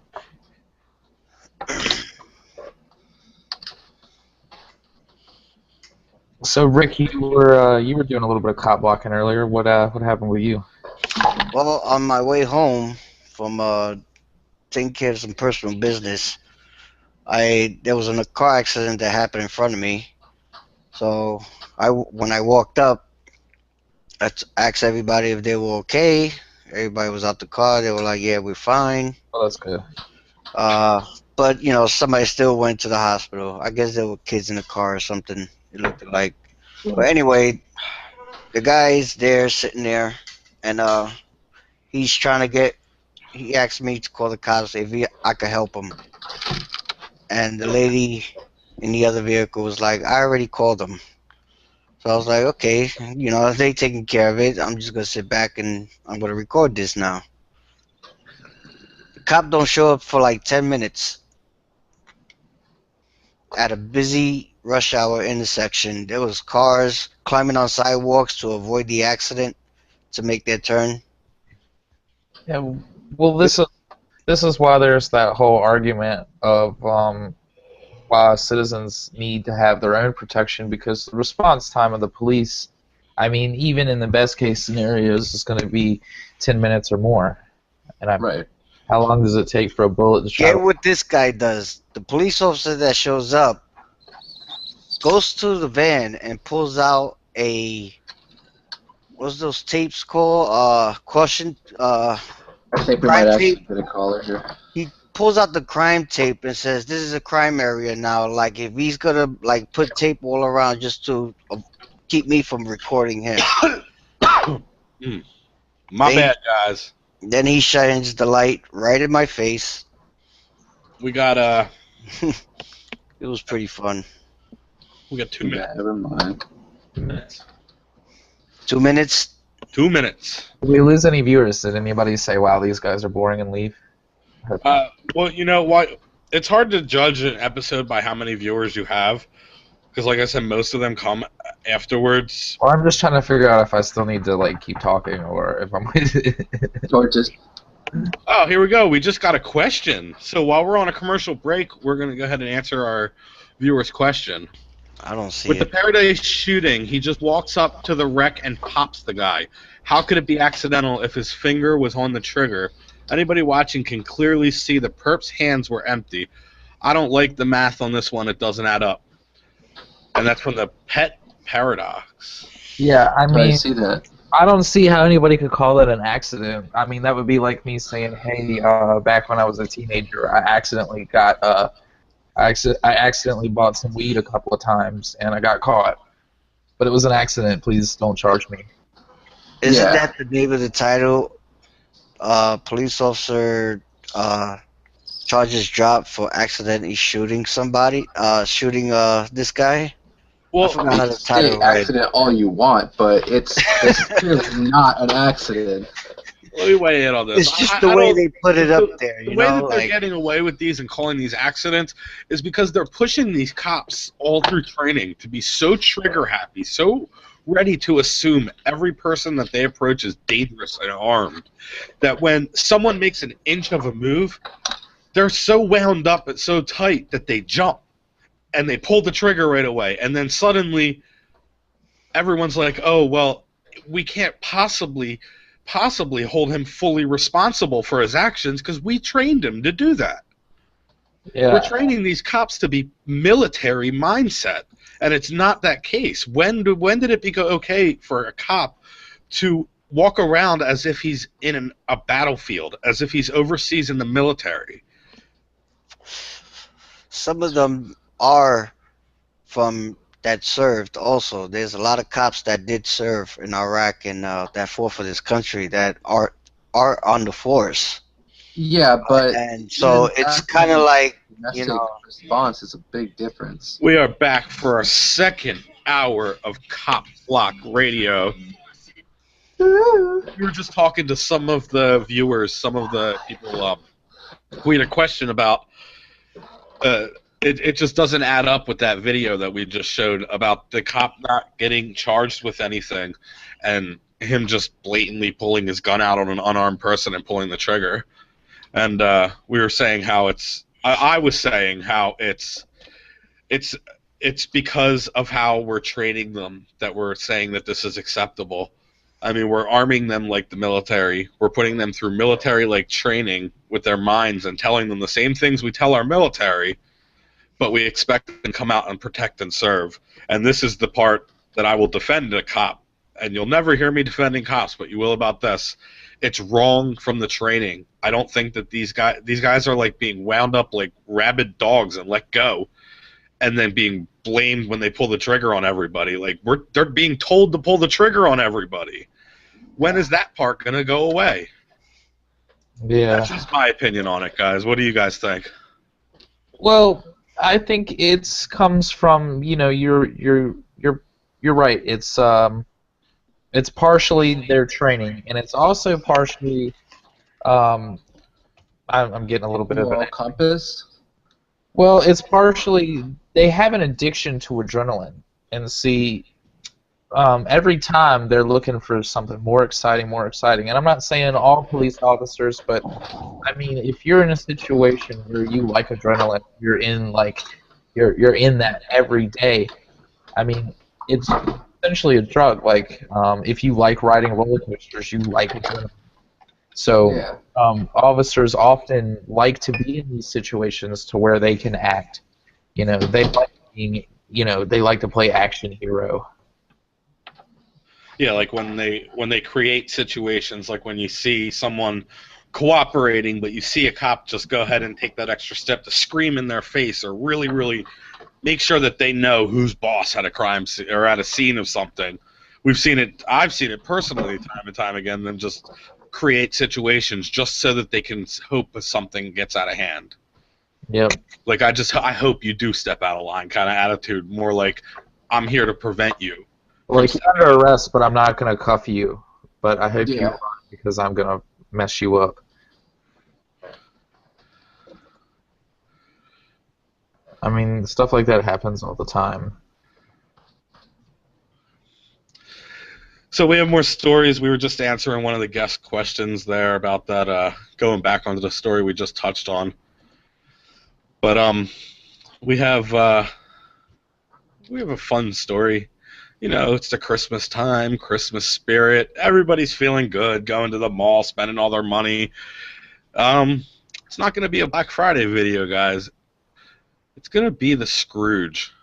[SPEAKER 2] So Rick, you were doing a little bit of cop blocking earlier. What happened with you?
[SPEAKER 7] Well, on my way home from taking care of some personal business, there was a car accident that happened in front of me. So when I walked up, asked everybody if they were okay. Everybody was out the car. They were like, "Yeah, we're fine."
[SPEAKER 2] Oh, that's good.
[SPEAKER 7] But somebody still went to the hospital. I guess there were kids in the car or something. It looked like. But anyway, the guy's there sitting there, and he's trying to get. He asked me to call the cops if I could help him. And the lady in the other vehicle was like, "I already called them." So I was like, "Okay, if they taking care of it, I'm just gonna sit back and I'm gonna record this now." The cop don't show up for like 10 minutes at a busy rush hour intersection. There was cars climbing on sidewalks to avoid the accident to make their turn.
[SPEAKER 2] Yeah. Well, this is why there's that whole argument of why citizens need to have their own protection, because the response time of the police, I mean, even in the best case scenarios, is going to be 10 minutes or more. And
[SPEAKER 3] Right.
[SPEAKER 2] how long does it take for a bullet to
[SPEAKER 7] Get
[SPEAKER 2] travel?
[SPEAKER 7] what this guy does. The police officer that shows up goes to the van and pulls out what's those tapes called? Caution,
[SPEAKER 3] I think we
[SPEAKER 7] crime
[SPEAKER 3] might
[SPEAKER 7] tape.
[SPEAKER 3] actually get a caller here.
[SPEAKER 7] He pulls out the crime tape and says, "This is a crime area now. Like, if he's gonna put tape all around just to keep me from recording him."
[SPEAKER 1] My bad, guys.
[SPEAKER 7] Then he shines the light right in my face.
[SPEAKER 1] We got
[SPEAKER 7] It was pretty fun.
[SPEAKER 1] we got 2 minutes.
[SPEAKER 3] Never mind.
[SPEAKER 7] 2 minutes.
[SPEAKER 1] 2 minutes.
[SPEAKER 2] Did we lose any viewers? Did anybody say, "Wow, these guys are boring," and leave?
[SPEAKER 1] Well, you know what? It's hard to judge an episode by how many viewers you have, because, like I said, most of them come afterwards.
[SPEAKER 2] Or I'm just trying to figure out if I still need to keep talking, or if I'm.
[SPEAKER 3] Or just
[SPEAKER 1] Oh, here we go. We just got a question. So while we're on a commercial break, we're going to go ahead and answer our viewer's question.
[SPEAKER 7] I don't see
[SPEAKER 1] With the
[SPEAKER 7] it.
[SPEAKER 1] Paradise shooting, he just walks up to the wreck and pops the guy. How could it be accidental if his finger was on the trigger? Anybody watching can clearly see the perp's hands were empty. I don't like the math on this one. It doesn't add up. And that's from the Pet Paradox.
[SPEAKER 2] Yeah, I
[SPEAKER 3] I
[SPEAKER 2] mean,
[SPEAKER 3] see that.
[SPEAKER 2] I don't see how anybody could call that an accident. I mean, that would be like me saying, "Hey, back when I was a teenager, I accidentally bought some weed a couple of times and I got caught, but it was an accident. Please don't charge me."
[SPEAKER 7] Isn't
[SPEAKER 3] Yeah.
[SPEAKER 7] that the name of the title? Police officer charges dropped for accidentally shooting somebody. Shooting this guy. I
[SPEAKER 1] Well,
[SPEAKER 7] forgot how the
[SPEAKER 3] Say
[SPEAKER 7] title read.
[SPEAKER 3] accident all you want, but it's clearly not an accident.
[SPEAKER 1] let me weigh in on this.
[SPEAKER 7] It's just
[SPEAKER 1] I
[SPEAKER 7] the way
[SPEAKER 1] don't-
[SPEAKER 7] they put it up there,
[SPEAKER 1] The
[SPEAKER 7] you
[SPEAKER 1] way
[SPEAKER 7] know?
[SPEAKER 1] that they're
[SPEAKER 7] Like,
[SPEAKER 1] getting away with these and calling these accidents is because they're pushing these cops all through training to be so trigger happy, so ready to assume every person that they approach is dangerous and armed, that when someone makes an inch of a move, they're so wound up and so tight that they jump and they pull the trigger right away, and then suddenly everyone's like, "Oh well, we can't possibly hold him fully responsible for his actions because we trained him to do that."
[SPEAKER 2] Yeah.
[SPEAKER 1] We're training these cops to be military mindset, and it's not that case. When did it become okay for a cop to walk around as if he's in a battlefield, as if he's overseas in the military?
[SPEAKER 7] some of them are from that served also. There's a lot of cops that did serve in Iraq and that fought for this country that are on the force.
[SPEAKER 3] Yeah, but
[SPEAKER 7] And so
[SPEAKER 3] even
[SPEAKER 7] it's
[SPEAKER 3] that
[SPEAKER 7] kind of like,
[SPEAKER 3] domestic
[SPEAKER 7] you know,
[SPEAKER 3] response is a big difference.
[SPEAKER 1] We are back for our second hour of Cop Block Radio. We were just talking to some of the viewers, some of the people we had a question about. It just doesn't add up with that video that we just showed about the cop not getting charged with anything, and him just blatantly pulling his gun out on an unarmed person and pulling the trigger. And we were saying how I was saying how it's because of how we're training them that we're saying that this is acceptable. I mean, we're arming them like the military. We're putting them through military-like training with their minds and telling them the same things we tell our military, but we expect them to come out and protect and serve. And this is the part that I will defend a cop. And you'll never hear me defending cops, but you will about this. It's wrong from the training. I don't think that these guys are like being wound up like rabid dogs and let go, and then being blamed when they pull the trigger on everybody. Like they're being told to pull the trigger on everybody. When is that part gonna go away?
[SPEAKER 2] Yeah.
[SPEAKER 1] That's just my opinion on it, guys. What do you guys think?
[SPEAKER 2] Well, I think it comes from, you know, you're right. It's partially their training, and it's also partially I'm getting a little bit of
[SPEAKER 3] Moral
[SPEAKER 2] an
[SPEAKER 3] compass.
[SPEAKER 2] well, it's partially they have an addiction to adrenaline, and see, every time they're looking for something more exciting. And I'm not saying all police officers, but I mean, if you're in a situation where you like adrenaline, you're in you're in that every day. I mean, it's essentially a drug. Like, if you like riding roller coasters, you like adrenaline. So,
[SPEAKER 3] Yeah.
[SPEAKER 2] officers often like to be in these situations to where they can act. You know, they like being. You know, they like to play action hero.
[SPEAKER 1] Yeah, like when they create situations, like when you see someone cooperating, but you see a cop just go ahead and take that extra step to scream in their face, or really, really make sure that they know whose boss had a crime scene or at a scene of something. We've seen it. I've seen it personally time and time again. Them just create situations just so that they can hope that something gets out of hand.
[SPEAKER 2] Yep.
[SPEAKER 1] Like I hope you do step out of line kind of attitude. More like I'm here to prevent you.
[SPEAKER 2] Like, you're under arrest, but I'm not gonna cuff you. But I hope you
[SPEAKER 3] Yeah.
[SPEAKER 2] run because I'm gonna mess you up. I mean, stuff like that happens all the time.
[SPEAKER 1] So we have more stories. We were just answering one of the guest questions there about that, going back onto the story we just touched on. But we have a fun story. You know, it's the Christmas time, Christmas spirit. Everybody's feeling good, going to the mall, spending all their money. It's not going to be a Black Friday video, guys. It's going to be the Scrooge,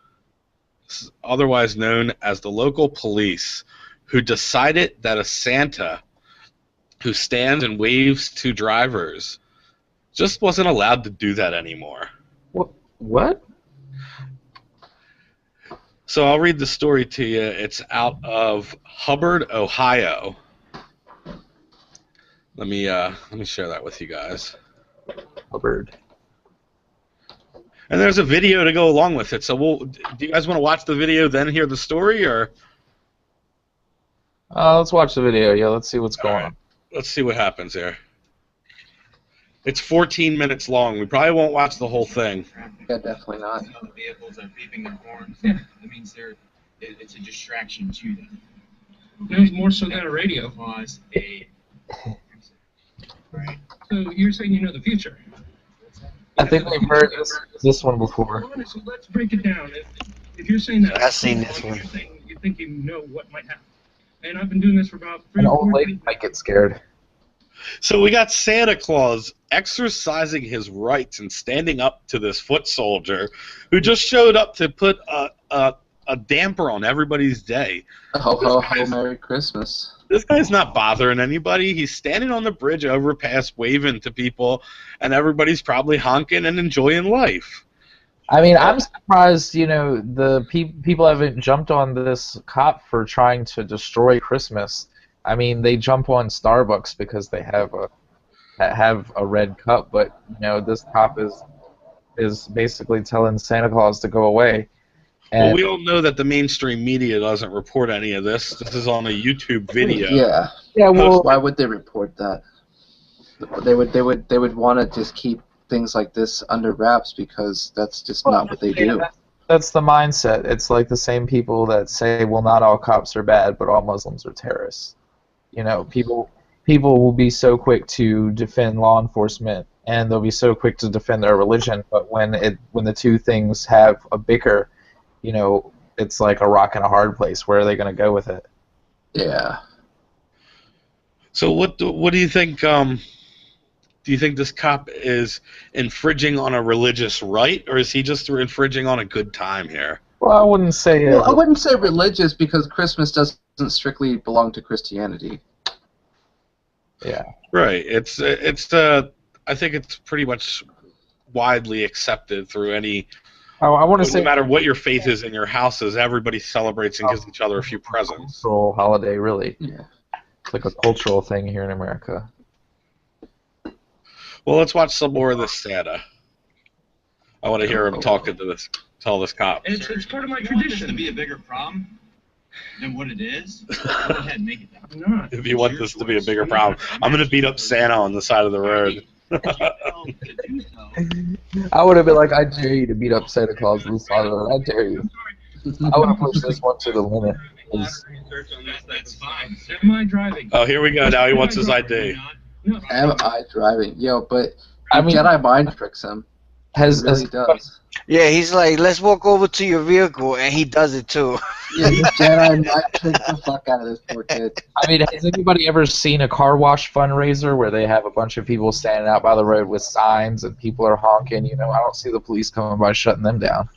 [SPEAKER 1] otherwise known as the local police, who decided that a Santa who stands and waves to drivers just wasn't allowed to do that anymore.
[SPEAKER 2] What?
[SPEAKER 1] So I'll read the story to you. It's out of Hubbard, Ohio. Let me share that with you guys.
[SPEAKER 2] Hubbard.
[SPEAKER 1] And there's a video to go along with it. So do you guys want to watch the video then hear the story, or?
[SPEAKER 2] Let's watch the video. Yeah, let's see what's going on.
[SPEAKER 1] Let's see what happens here. It's 14 minutes long. We probably won't watch the whole thing.
[SPEAKER 3] Yeah, definitely not.
[SPEAKER 8] The vehicles are beeping their horns. That means it's a distraction to them.
[SPEAKER 6] No, more so than a radio.
[SPEAKER 8] Cause a right.
[SPEAKER 6] So you're saying you know the future?
[SPEAKER 2] I think we've heard this one before.
[SPEAKER 6] So let's break it down. If you're saying that,
[SPEAKER 7] I've seen this one.
[SPEAKER 6] You're saying you think you know what might happen. And I've been doing this for about 3
[SPEAKER 2] An
[SPEAKER 6] or 4
[SPEAKER 2] old lady might get scared.
[SPEAKER 1] So we got Santa Claus exercising his rights and standing up to this foot soldier who just showed up to put a damper on everybody's day.
[SPEAKER 3] Ho, ho, ho, Merry Christmas.
[SPEAKER 1] This guy's not bothering anybody. He's standing on the bridge overpass waving to people, and everybody's probably honking and enjoying life.
[SPEAKER 2] I mean, I'm surprised, you know, the people haven't jumped on this cop for trying to destroy Christmas. I mean, they jump on Starbucks because they have a red cup, but you know, this cop is basically telling Santa Claus to go away. And
[SPEAKER 1] Well, we all know that the mainstream media doesn't report any of this. This is on a YouTube video.
[SPEAKER 3] Yeah.
[SPEAKER 2] well,
[SPEAKER 3] Why would they report that? They would want to just keep things like this under wraps because that's just not what they do.
[SPEAKER 2] that's the mindset. It's like the same people that say, well, not all cops are bad, but all Muslims are terrorists. You know, people will be so quick to defend law enforcement, and they'll be so quick to defend their religion. But when the two things have a bicker, you know, it's like a rock and a hard place. Where are they going to go with it?
[SPEAKER 3] Yeah.
[SPEAKER 1] So what do you think? Do you think this cop is infringing on a religious right, or is he just infringing on a good time here?
[SPEAKER 2] Well, I wouldn't say.
[SPEAKER 3] Well, I wouldn't say religious because Christmas doesn't strictly belong to Christianity.
[SPEAKER 2] Yeah.
[SPEAKER 1] Right. It's I think it's pretty much widely accepted through any.
[SPEAKER 2] I want to say
[SPEAKER 1] no matter what your faith is in your houses, everybody celebrates and gives each other a few presents.
[SPEAKER 2] cultural holiday, really.
[SPEAKER 3] Yeah.
[SPEAKER 2] It's like a cultural thing here in America.
[SPEAKER 1] Well, let's watch some more of this Santa. I want to hear him talking to tell this cop.
[SPEAKER 8] And it's part of my tradition to be a bigger problem than what it is. Go ahead, make it that.
[SPEAKER 1] If you want this to be a bigger problem, I'm going to beat up Santa on the side of the road.
[SPEAKER 2] I would have been like, I dare you to beat up Santa Claus on the side of the road. I dare you. I would have pushed this one to the limit.
[SPEAKER 8] That's fine. Am I driving?
[SPEAKER 1] Oh, here we go. Now he wants his ID.
[SPEAKER 3] Am I driving? Yo, but
[SPEAKER 2] I mean,
[SPEAKER 3] Jedi mind tricks him.
[SPEAKER 2] Has
[SPEAKER 3] It really does.
[SPEAKER 7] Yeah, he's like, let's walk over to your vehicle, and he does it too.
[SPEAKER 3] Yeah, he Jedi mind tricks the fuck out of this poor kid.
[SPEAKER 2] I mean, has anybody ever seen a car wash fundraiser where they have a bunch of people standing out by the road with signs and people are honking? You know, I don't see the police coming by shutting them down.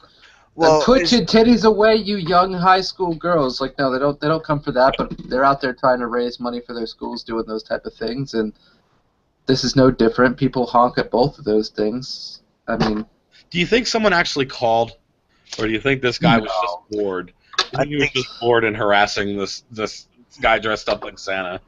[SPEAKER 7] Well,
[SPEAKER 3] Put your titties away, you young high school girls. Like, no, they don't come for that, but they're out there trying to raise money for their schools, doing those type of things, and this is no different. People honk at both of those things. I mean,
[SPEAKER 1] Do you think someone actually called, or do you think this guy was just bored? I think he was just bored and harassing this guy dressed up like Santa.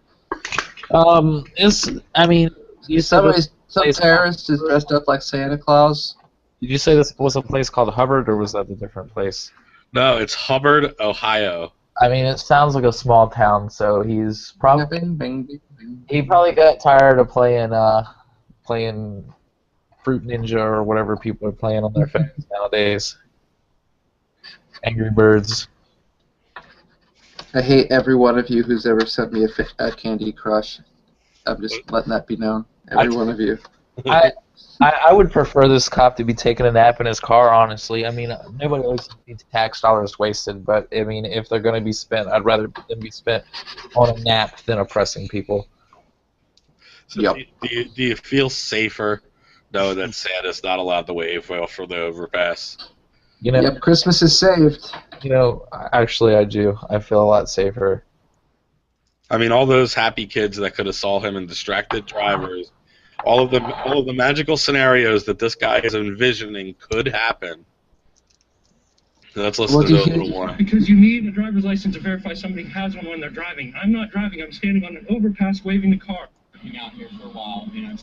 [SPEAKER 2] I mean, you said
[SPEAKER 3] some terrorist is dressed up like Santa Claus.
[SPEAKER 2] Did you say this was a place called Hubbard, or was that a different place?
[SPEAKER 1] No, it's Hubbard, Ohio.
[SPEAKER 2] I mean, it sounds like a small town, so he's probably
[SPEAKER 3] Bing, bing, bing, bing.
[SPEAKER 2] he probably got tired of playing Fruit Ninja or whatever people are playing on their phones nowadays. Angry Birds.
[SPEAKER 3] I hate every one of you who's ever sent me a Candy Crush. I'm just letting that be known. Every one of you.
[SPEAKER 2] I would prefer this cop to be taking a nap in his car, honestly. I mean, nobody likes to see tax dollars wasted, but, I mean, if they're going to be spent, I'd rather them be spent on a nap than oppressing people.
[SPEAKER 1] So do you feel safer knowing that Santa's not allowed to wave well for the overpass?
[SPEAKER 2] You know,
[SPEAKER 3] Yep, Christmas is saved.
[SPEAKER 2] You know, actually, I do. I feel a lot safer.
[SPEAKER 1] I mean, all those happy kids that could have saw him and distracted drivers, all of the magical scenarios that this guy is envisioning could happen. Let's listen to it a little more.
[SPEAKER 6] Because you need a driver's license to verify somebody has one when they're driving. I'm not driving. I'm standing on an overpass waving the car.
[SPEAKER 8] Been out here for a while, you know.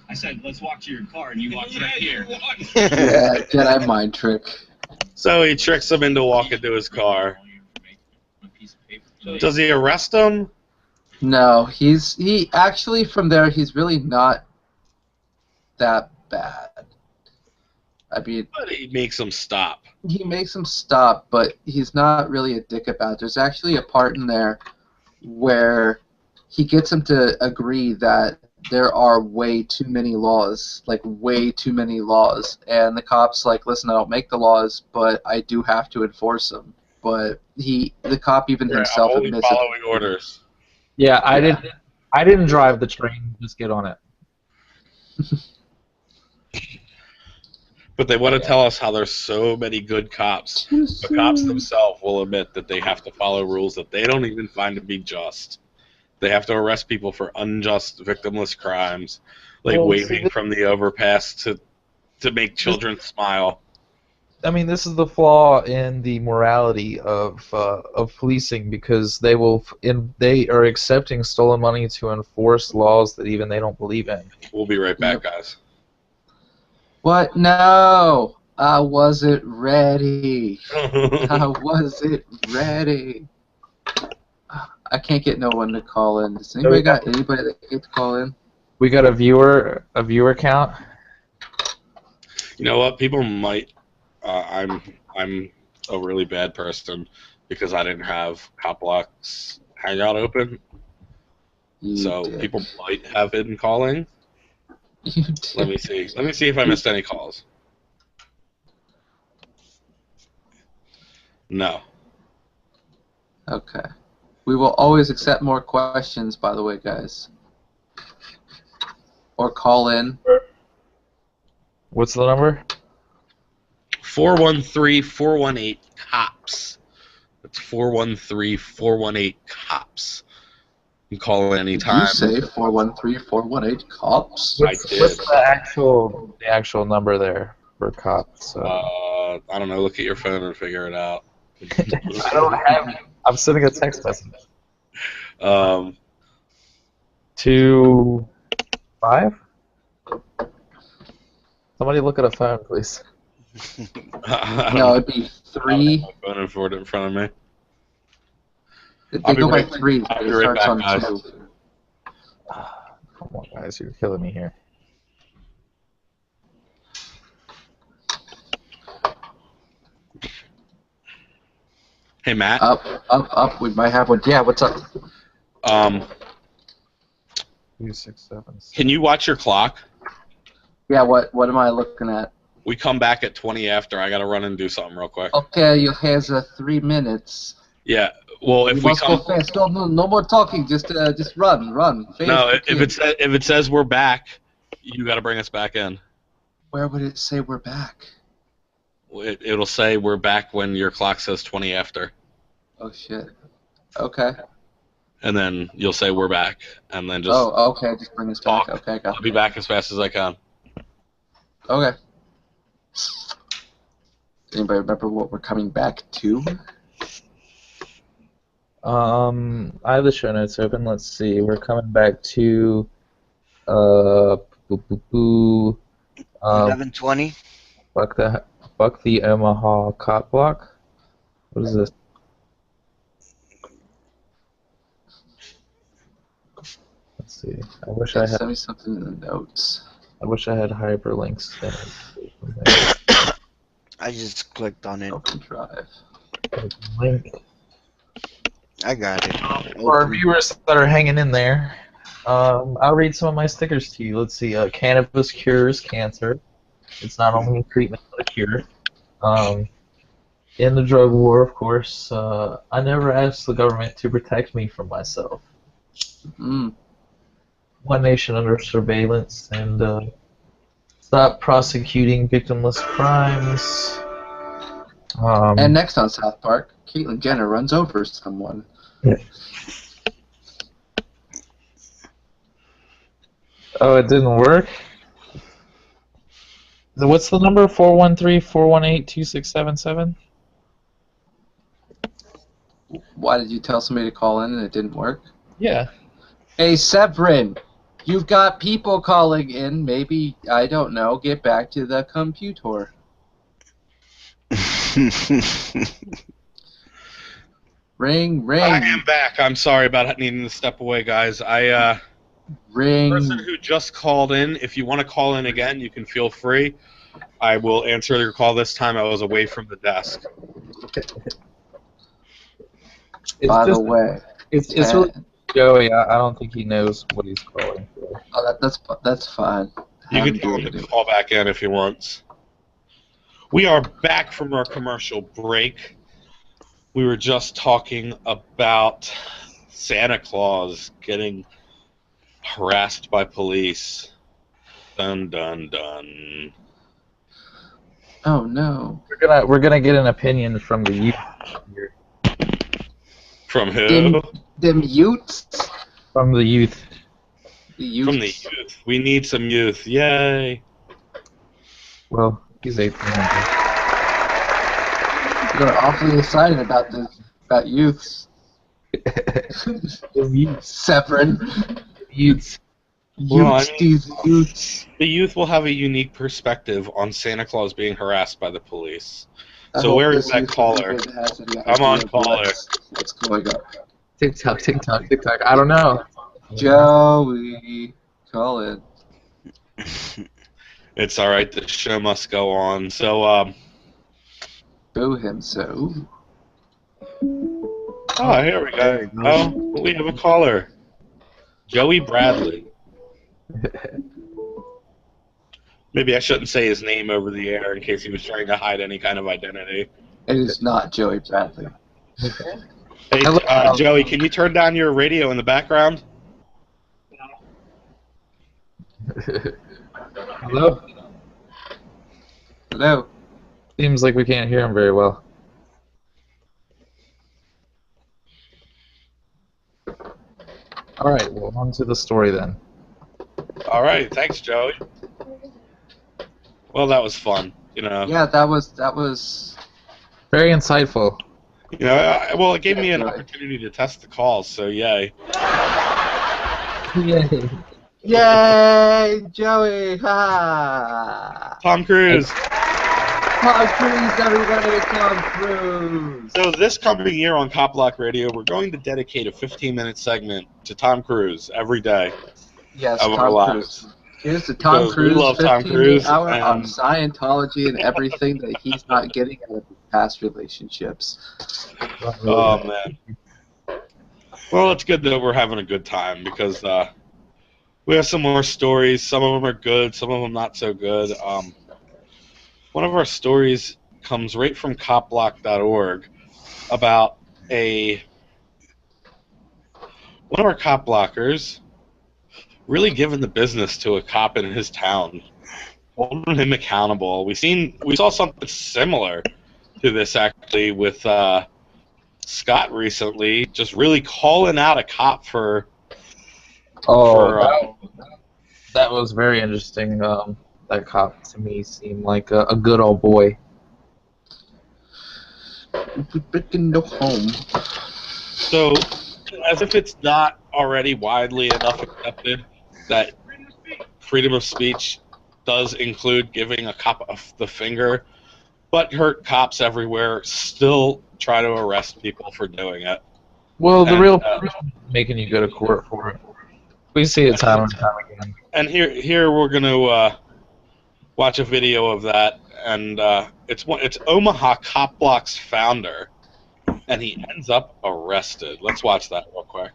[SPEAKER 8] I said, let's walk to your car, and you walked right here.
[SPEAKER 3] Yeah, Jedi mind trick.
[SPEAKER 1] So he tricks him into walking to his car. Does he arrest him?
[SPEAKER 3] No, he actually from there he's really not that bad. I mean,
[SPEAKER 1] But he makes him stop.
[SPEAKER 3] he makes him stop, but he's not really a dick about it. There's actually a part in there where he gets him to agree that there are way too many laws, like way too many laws, and the cop's like, listen, I don't make the laws, but I do have to enforce them. But the cop even himself
[SPEAKER 1] I'm only
[SPEAKER 3] admits
[SPEAKER 1] following orders.
[SPEAKER 2] Yeah, I didn't drive the train. Just get on it.
[SPEAKER 1] But they want to tell us how there's so many good cops. The cops themselves will admit that they have to follow rules that they don't even find to be just. They have to arrest people for unjust, victimless crimes, like waving from the overpass to make children smile.
[SPEAKER 2] I mean, this is the flaw in the morality of policing, because they are accepting stolen money to enforce laws that even they don't believe in.
[SPEAKER 1] We'll be right back, guys.
[SPEAKER 3] What? No, I wasn't ready. I wasn't ready. I can't get no one to call in. Does anybody got anybody that can call in?
[SPEAKER 2] We got a viewer count.
[SPEAKER 1] You know what? People might. I'm a really bad person because I didn't have Cop Block's Hangout open. So
[SPEAKER 3] did.
[SPEAKER 1] people might have been calling.
[SPEAKER 3] You did.
[SPEAKER 1] Let me see. Let me see if I missed any calls. No.
[SPEAKER 3] Okay. We will always accept more questions, by the way, guys. Or call in.
[SPEAKER 2] What's the number?
[SPEAKER 1] 413-418-COPS. That's 413-418-COPS. You can call anytime.
[SPEAKER 3] Did you say 413-418-COPS?
[SPEAKER 1] I did.
[SPEAKER 2] What's the actual number there for cops?
[SPEAKER 1] I don't know. Look at your phone and figure it out.
[SPEAKER 2] I don't have it. I'm sending a text message. 25? Somebody look at a phone, please.
[SPEAKER 3] No, it'd be
[SPEAKER 1] I
[SPEAKER 3] 3.
[SPEAKER 1] don't have my phone in front of me.
[SPEAKER 3] They
[SPEAKER 1] I'll be
[SPEAKER 3] go by
[SPEAKER 1] right-
[SPEAKER 3] 3, but
[SPEAKER 1] I'll
[SPEAKER 3] it
[SPEAKER 1] be right
[SPEAKER 3] starts
[SPEAKER 1] back,
[SPEAKER 3] on
[SPEAKER 1] guys.
[SPEAKER 3] 2.
[SPEAKER 2] Come on, guys, you're killing me here.
[SPEAKER 1] Hey, Matt.
[SPEAKER 3] Up. We might have one. Yeah, what's up?
[SPEAKER 2] 2, 6, 7.
[SPEAKER 1] Can you watch your clock?
[SPEAKER 3] Yeah, what am I looking at?
[SPEAKER 1] We come back at 20 after. I gotta run and do something real quick.
[SPEAKER 3] Okay, you has 3 minutes.
[SPEAKER 1] Yeah. Well, if
[SPEAKER 3] You
[SPEAKER 1] we
[SPEAKER 3] must go
[SPEAKER 1] come,
[SPEAKER 3] fast. No more talking. Just run. Fast
[SPEAKER 1] no,
[SPEAKER 3] you can.
[SPEAKER 1] if it says we're back, you gotta bring us back in.
[SPEAKER 3] Where would it say we're back?
[SPEAKER 1] It'll say we're back when your clock says 20 after,
[SPEAKER 3] Oh shit. Okay.
[SPEAKER 1] and then you'll say we're back, and then just
[SPEAKER 3] Oh, okay. Just bring us back.
[SPEAKER 1] talk.
[SPEAKER 3] Okay, got
[SPEAKER 1] I'll be back as fast as I can.
[SPEAKER 3] Okay. Anybody remember what we're coming back to?
[SPEAKER 2] I have the show notes open. Let's see. We're coming back to boo, boo, boo.
[SPEAKER 7] 11:20.
[SPEAKER 2] Fuck the Omaha cop block. What is this? Let's see. I wish I
[SPEAKER 3] Send me something in the notes.
[SPEAKER 2] had hyperlinks there.
[SPEAKER 7] I just clicked on it.
[SPEAKER 3] Open Drive.
[SPEAKER 2] Link.
[SPEAKER 7] I got it.
[SPEAKER 2] For our viewers that are hanging in there, I'll read some of my stickers to you. Let's see. Cannabis cures cancer. It's not only a treatment but a cure. In the drug war, of course, I never asked the government to protect me from myself.
[SPEAKER 3] Mm.
[SPEAKER 2] One nation under surveillance, and stop prosecuting victimless crimes.
[SPEAKER 3] And next on South Park, Caitlyn Jenner runs over someone.
[SPEAKER 2] Oh, it didn't work? So what's the number? 413-418-2677?
[SPEAKER 3] Why did you tell somebody to call in and it didn't work?
[SPEAKER 2] Yeah.
[SPEAKER 3] Hey, Severin, you've got people calling in. Maybe, I don't know, get back to the computer. Ring.
[SPEAKER 1] I am back. I'm sorry about needing to step away, guys.
[SPEAKER 3] Ring.
[SPEAKER 1] Person who just called in, if you want to call in again, you can feel free. I will answer your call this time. I was away from the desk.
[SPEAKER 3] By the way,
[SPEAKER 2] it's really Joey. I don't think he knows what he's calling for.
[SPEAKER 3] oh, that's fine.
[SPEAKER 1] You
[SPEAKER 3] Have
[SPEAKER 1] can
[SPEAKER 3] him
[SPEAKER 1] tell
[SPEAKER 3] do
[SPEAKER 1] him
[SPEAKER 3] it.
[SPEAKER 1] to call back in if he wants. We are back from our commercial break. We were just talking about Santa Claus getting harassed by police. Dun dun dun.
[SPEAKER 3] Oh no.
[SPEAKER 2] We're gonna get an opinion from the youth here.
[SPEAKER 1] From who?
[SPEAKER 3] Them Utes?
[SPEAKER 2] From the youth.
[SPEAKER 3] The Utes.
[SPEAKER 1] From the youth. We need some youth. Yay.
[SPEAKER 2] Well, he's 18.
[SPEAKER 3] You're awfully excited about youths.
[SPEAKER 2] The youths.
[SPEAKER 3] Severin.
[SPEAKER 2] Youths.
[SPEAKER 1] Well, I mean,
[SPEAKER 3] These youths.
[SPEAKER 1] The youth will have a unique perspective on Santa Claus being harassed by the police.
[SPEAKER 3] I
[SPEAKER 1] So
[SPEAKER 3] hope
[SPEAKER 1] where
[SPEAKER 3] this
[SPEAKER 1] is that
[SPEAKER 3] youth
[SPEAKER 1] caller?
[SPEAKER 3] even has any
[SPEAKER 1] I'm on
[SPEAKER 3] idea of
[SPEAKER 1] caller.
[SPEAKER 3] what's going on.
[SPEAKER 2] TikTok. I don't know.
[SPEAKER 3] Joey, call it.
[SPEAKER 1] It's all right. The show must go on. So,
[SPEAKER 3] Boo him so.
[SPEAKER 1] oh, here we go. Oh, we have a caller. Joey Bradley. Maybe I shouldn't say his name over the air in case he was trying to hide any kind of identity.
[SPEAKER 3] It is not Joey Bradley.
[SPEAKER 1] Hey, Joey, can you turn down your radio in the background?
[SPEAKER 2] Hello?
[SPEAKER 3] Hello.
[SPEAKER 2] Seems like we can't hear him very well. Alright, well, on to the story then.
[SPEAKER 1] All right, thanks, Joey. Well, that was fun, you know.
[SPEAKER 3] Yeah, that was.
[SPEAKER 2] Very insightful.
[SPEAKER 1] You know, well, it gave me an opportunity to test the calls, so yay.
[SPEAKER 2] Yay.
[SPEAKER 3] Yay, Joey! Ha!
[SPEAKER 1] Tom Cruise.
[SPEAKER 3] Tom Cruise, everybody, Tom Cruise.
[SPEAKER 1] So this coming year on Cop Block Radio, we're going to dedicate a 15-minute segment to Tom Cruise every day
[SPEAKER 3] Yes,
[SPEAKER 1] of our
[SPEAKER 3] Tom
[SPEAKER 1] lives.
[SPEAKER 3] Cruise. Here's the Tom
[SPEAKER 1] Because we
[SPEAKER 3] Cruise
[SPEAKER 1] love Tom
[SPEAKER 3] 15
[SPEAKER 1] Cruise,
[SPEAKER 3] hour on
[SPEAKER 1] and-
[SPEAKER 3] Scientology and everything that he's not getting out of his past relationships.
[SPEAKER 1] Oh, man. Well, it's good that we're having a good time because we have some more stories. Some of them are good, some of them not so good. One of our stories comes right from copblock.org about one of our cop blockers really giving the business to a cop in his town, holding him accountable. We saw something similar to this actually with Scott recently, just really calling out a cop for.
[SPEAKER 2] That was very interesting. That cop to me seemed like a good old boy.
[SPEAKER 3] Home.
[SPEAKER 1] So, as if it's not already widely enough accepted that freedom of speech does include giving a cop the finger, but hurt cops everywhere still try to arrest people for doing it.
[SPEAKER 2] Well, the
[SPEAKER 1] And,
[SPEAKER 2] real making you go to court for it. We see it time and time again.
[SPEAKER 1] And here we're going to watch a video of that, and it's Omaha Cop Block's founder, and he ends up arrested. Let's watch that real quick.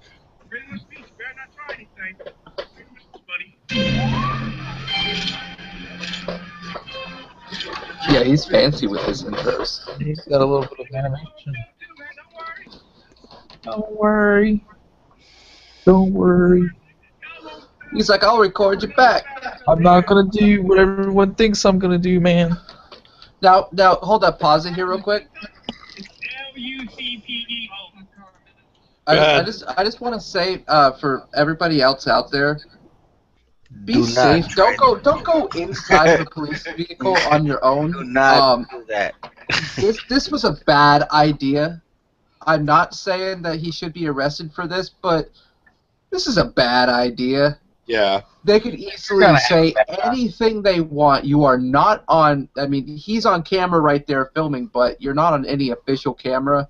[SPEAKER 8] Freedom of speech, better not try anything. Freedom of speech, buddy.
[SPEAKER 3] Yeah, he's fancy with his intros.
[SPEAKER 2] He's got a little bit of animation. Don't worry. Don't worry.
[SPEAKER 3] He's like, I'll record you back.
[SPEAKER 2] I'm not gonna do what everyone thinks I'm gonna do, man.
[SPEAKER 3] Now, hold up, pause it here real quick.
[SPEAKER 8] L-U-C-P-E-O.
[SPEAKER 3] I just want to say for everybody else out there, be
[SPEAKER 7] Do
[SPEAKER 3] safe.
[SPEAKER 7] not
[SPEAKER 3] Don't go inside the police vehicle on your own.
[SPEAKER 7] Do not do that.
[SPEAKER 3] This was a bad idea. I'm not saying that he should be arrested for this, but this is a bad idea.
[SPEAKER 1] Yeah.
[SPEAKER 3] They could easily say anything they want. You are not on. I mean, he's on camera right there filming, but you're not on any official camera.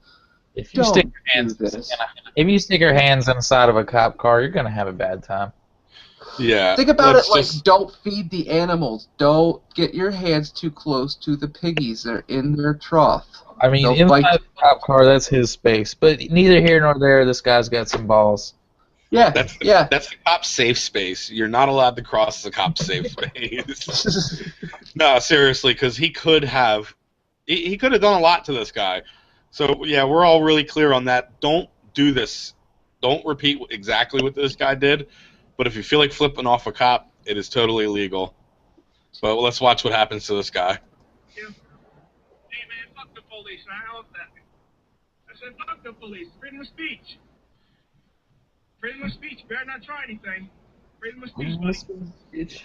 [SPEAKER 2] If you stick your
[SPEAKER 3] Don't
[SPEAKER 2] hands,
[SPEAKER 3] do this.
[SPEAKER 2] if you stick your hands inside of a cop car, you're gonna have a bad time.
[SPEAKER 1] Yeah.
[SPEAKER 3] Think about
[SPEAKER 1] let's
[SPEAKER 3] it like,
[SPEAKER 1] just-
[SPEAKER 3] don't feed the animals. Don't get your hands too close to the piggies. They're in their trough.
[SPEAKER 2] I mean,
[SPEAKER 3] Don't
[SPEAKER 2] inside
[SPEAKER 3] bite-
[SPEAKER 2] the cop car, that's his space. But neither here nor there, this guy's got some balls.
[SPEAKER 3] Yeah,
[SPEAKER 1] That's the,
[SPEAKER 3] yeah.
[SPEAKER 1] that's the cop's safe space. You're not allowed to cross the cop's safe space. No, seriously, because he could have done a lot to this guy. So yeah, we're all really clear on that. Don't do this. Don't repeat exactly what this guy did. But if you feel like flipping off a cop, it is totally legal. But let's watch what happens to this guy.
[SPEAKER 8] Hey man, fuck the police. I love that. I said fuck the police. Freedom of speech. Freedom of speech. Better not try anything. Freedom of speech, buddy.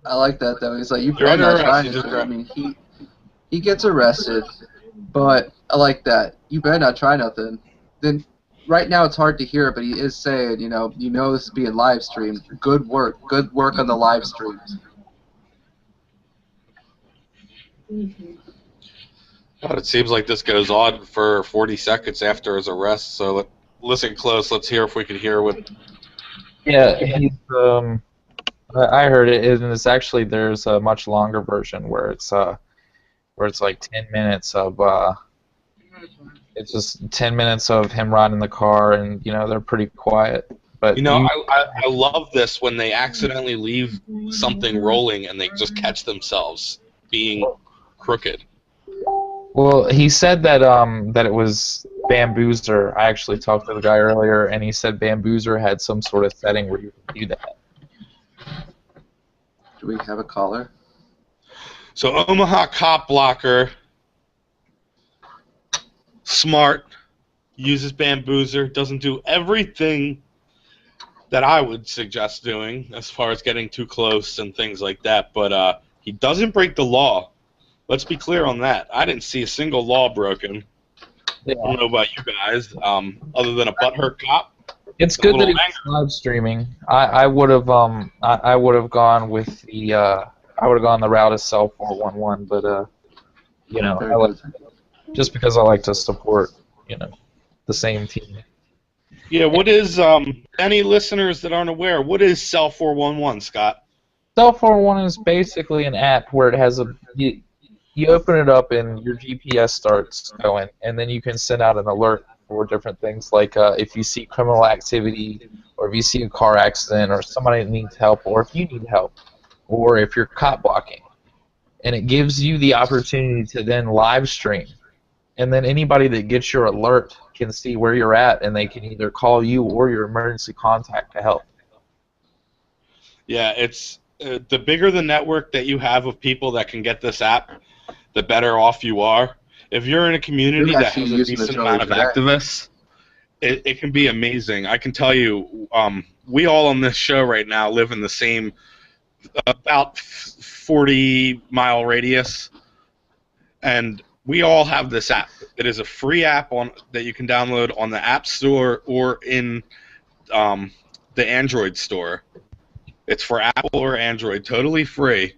[SPEAKER 3] I like that though. He's like, you
[SPEAKER 1] You're
[SPEAKER 3] better
[SPEAKER 1] under
[SPEAKER 3] not try
[SPEAKER 1] arrest, you just
[SPEAKER 3] anything. I mean, he gets arrested, but I like that. You better not try nothing. Then right now it's hard to hear, but he is saying, you know this is being live streamed. Good work on the live streams.
[SPEAKER 1] God, it seems like this goes on for 40 seconds after his arrest. So listen close. Let's hear if we can hear what.
[SPEAKER 2] Yeah, he's, I heard it, and it's actually there's a much longer version where it's like 10 minutes of it's just 10 minutes of him riding the car, and they're pretty quiet. But
[SPEAKER 1] You know, I love this when they accidentally leave something rolling and they just catch themselves being crooked.
[SPEAKER 2] well, he said that that it was Bamboozer. I actually talked to the guy earlier, and he said Bamboozer had some sort of setting where you can do that.
[SPEAKER 3] Do we have a caller?
[SPEAKER 1] So Omaha cop blocker, smart, uses Bamboozer, doesn't do everything that I would suggest doing as far as getting too close and things like that, but he doesn't break the law. Let's be clear on that. I didn't see a single law broken.
[SPEAKER 2] Yeah.
[SPEAKER 1] I don't know about you guys, other than a butthurt cop.
[SPEAKER 2] It's
[SPEAKER 1] A
[SPEAKER 2] good that
[SPEAKER 1] little
[SPEAKER 2] he's live streaming. I would have I would have gone with the I would have gone the route of Cell 411, but you know,
[SPEAKER 3] Very
[SPEAKER 2] I like,
[SPEAKER 3] good.
[SPEAKER 2] just because I like to support, you know, the same team.
[SPEAKER 1] Yeah, what is, any listeners that aren't aware, what is Cell 411, Scott?
[SPEAKER 2] Cell 411 is basically an app where it has you open it up and your GPS starts going, and then you can send out an alert for different things, like if you see criminal activity, or if you see a car accident, or somebody that needs help, or if you need help, or if you're cop blocking. And it gives you the opportunity to then live stream. And then anybody that gets your alert can see where you're at, and they can either call you or your emergency contact to help.
[SPEAKER 1] Yeah, it's the bigger the network that you have of people that can get this app, the better off you are. If you're in a community
[SPEAKER 3] You're
[SPEAKER 1] that
[SPEAKER 3] actually
[SPEAKER 1] has a
[SPEAKER 3] using this
[SPEAKER 1] decent amount of
[SPEAKER 3] earlier today.
[SPEAKER 1] activists, it can be amazing. I can tell you, we all on this show right now live in the same about 40-mile radius, and we all have this app. It is a free app that you can download on the App Store or in the Android store. It's for Apple or Android, totally free.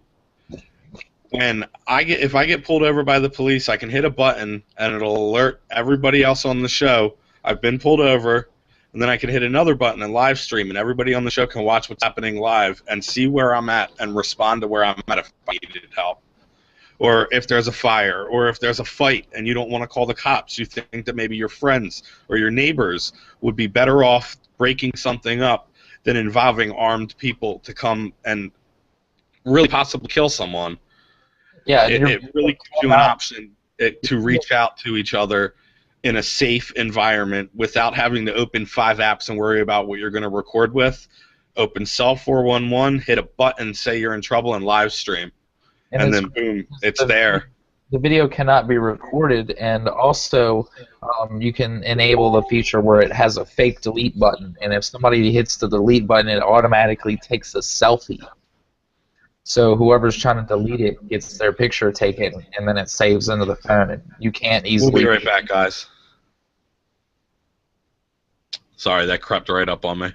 [SPEAKER 1] If I get pulled over by the police, I can hit a button and it'll alert everybody else on the show I've been pulled over, and then I can hit another button and live stream, and everybody on the show can watch what's happening live and see where I'm at and respond to where I'm at if I needed help. Or if there's a fire, or if there's a fight and you don't want to call the cops, you think that maybe your friends or your neighbors would be better off breaking something up than involving armed people to come and really possibly kill someone.
[SPEAKER 2] Yeah,
[SPEAKER 1] It really gives you an option to reach out to each other in a safe environment without having to open 5 apps and worry about what you're going to record with. Open Cell 411, hit a button, say you're in trouble, and live stream. And then boom, it's there.
[SPEAKER 2] The video cannot be recorded, and also you can enable the feature where it has a fake delete button, and if somebody hits the delete button, it automatically takes a selfie. So whoever's trying to delete it gets their picture taken, and then it saves into the phone, and you can't easily...
[SPEAKER 1] We'll be right back, guys. Sorry, that crept right up on me.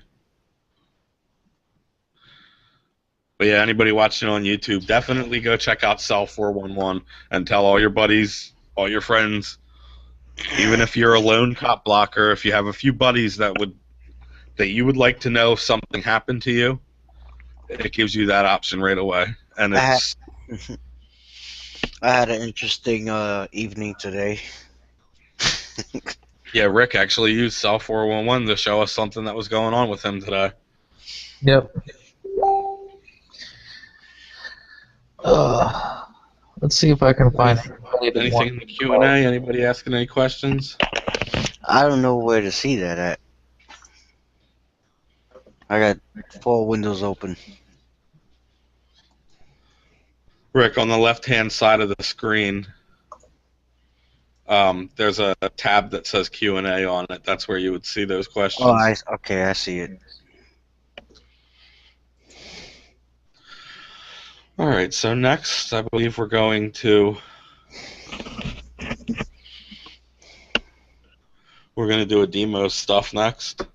[SPEAKER 1] But yeah, anybody watching on YouTube, definitely go check out Cell 411 and tell all your buddies, all your friends, even if you're a lone cop blocker, if you have a few buddies that you would like to know if something happened to you, it gives you that option right away. And it's
[SPEAKER 7] I had an interesting evening today.
[SPEAKER 1] yeah, Rick actually used Cell 411 to show us something that was going on with him today.
[SPEAKER 2] Yep. Let's see if I can find
[SPEAKER 1] anything in the Q&A. Anybody asking any questions?
[SPEAKER 7] I don't know where to see that at. I got 4 windows open.
[SPEAKER 1] Rick, on the left-hand side of the screen, there's a tab that says Q&A on it. That's where you would see those questions.
[SPEAKER 7] Oh, okay, I see it.
[SPEAKER 1] All right, so next, I believe we're going to do a demo stuff next.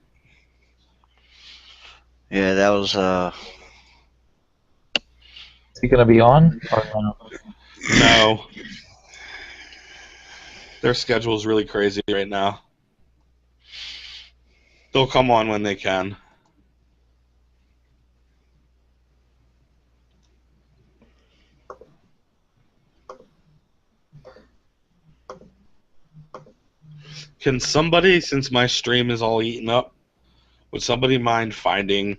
[SPEAKER 7] Yeah, that was
[SPEAKER 2] Is he going to be on? Or no?
[SPEAKER 1] No. Their schedule's really crazy right now. They'll come on when they can. Can somebody, since my stream is all eaten up, Would somebody mind finding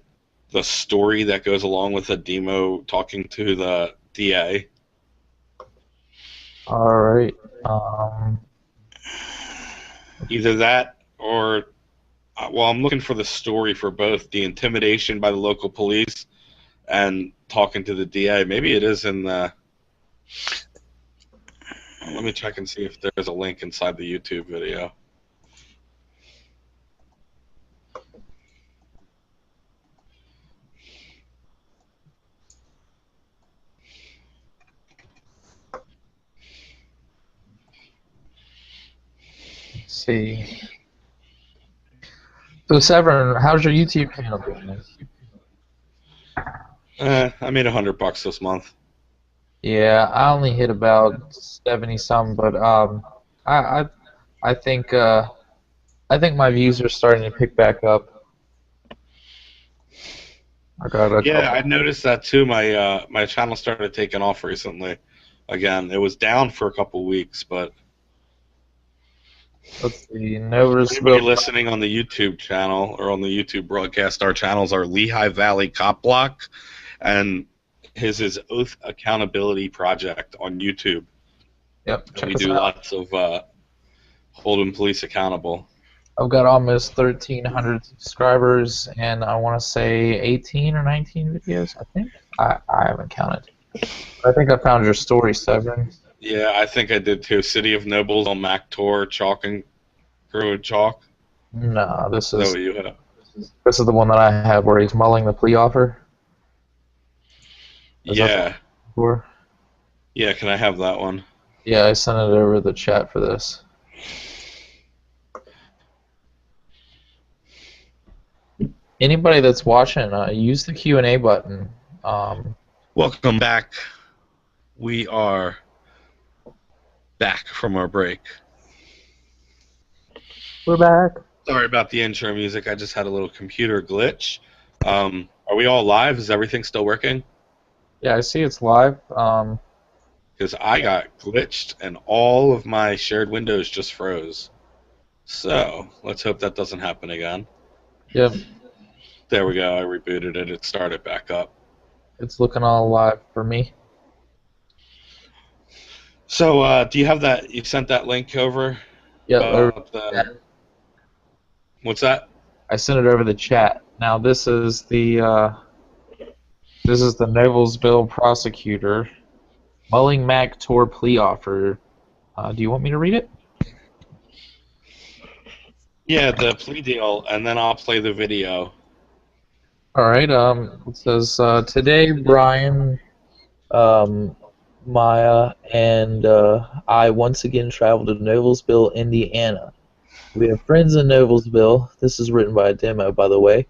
[SPEAKER 1] the story that goes along with the demo talking to the DA?
[SPEAKER 2] All right.
[SPEAKER 1] Either that or, well, I'm looking for the story for both the intimidation by the local police and talking to the DA. Maybe it is in the. Let me check and see if there's a link inside the YouTube video.
[SPEAKER 2] Let's see. So Severn, how's your YouTube channel doing?
[SPEAKER 1] I made $100 this month.
[SPEAKER 2] Yeah, I only hit about 70 some, but I I think my views are starting to pick back up. I got a
[SPEAKER 1] Yeah,
[SPEAKER 2] couple.
[SPEAKER 1] I noticed that too. My channel started taking off recently. Again, it was down for a couple weeks, but
[SPEAKER 2] Let's see,
[SPEAKER 1] anybody
[SPEAKER 2] Noblesville.
[SPEAKER 1] listening on the YouTube channel or on the YouTube broadcast, our channels are Lehigh Valley Cop Block, and his is Oath Accountability Project on YouTube.
[SPEAKER 2] Yep,
[SPEAKER 1] And
[SPEAKER 2] check
[SPEAKER 1] we
[SPEAKER 2] us
[SPEAKER 1] do
[SPEAKER 2] out.
[SPEAKER 1] lots of holding police accountable.
[SPEAKER 2] I've got almost 1,300 subscribers, and I want to say 18 or 19 videos. I think I haven't counted. I think I found your story, Severn.
[SPEAKER 1] Yeah, I think I did too. City of Nobles on Mac Tour, Chalk and Crew and Chalk.
[SPEAKER 2] No, this
[SPEAKER 1] Is that
[SPEAKER 2] is
[SPEAKER 1] what you have?
[SPEAKER 2] the one that I have where he's mulling the plea offer. Is that
[SPEAKER 1] Yeah.
[SPEAKER 2] for?
[SPEAKER 1] Yeah, can I have that one?
[SPEAKER 2] Yeah, I sent it over the chat for this. Anybody that's watching, use the Q&A button.
[SPEAKER 1] Welcome back. We are back from our break.
[SPEAKER 2] We're back.
[SPEAKER 1] Sorry about the intro music. I just had a little computer glitch. Are we all live? Is everything still working?
[SPEAKER 2] Yeah, I see it's live.
[SPEAKER 1] Because I got glitched and all of my shared windows just froze. So let's hope that doesn't happen again.
[SPEAKER 2] Yep,
[SPEAKER 1] There we go. I rebooted it. It started back up.
[SPEAKER 2] it's looking all live for me.
[SPEAKER 1] So do you have that? You sent that link over?
[SPEAKER 2] Yep,
[SPEAKER 1] What's that?
[SPEAKER 2] I sent it over the chat. Now this is the Noblesville prosecutor mulling Mac Tor plea offer. Do you want me to read it?
[SPEAKER 1] Yeah, the plea deal, and then I'll play the video.
[SPEAKER 2] All right. It says today Brian, Maya, and I once again traveled to Noblesville, Indiana. We have friends in Noblesville. This is written by a demo, by the way.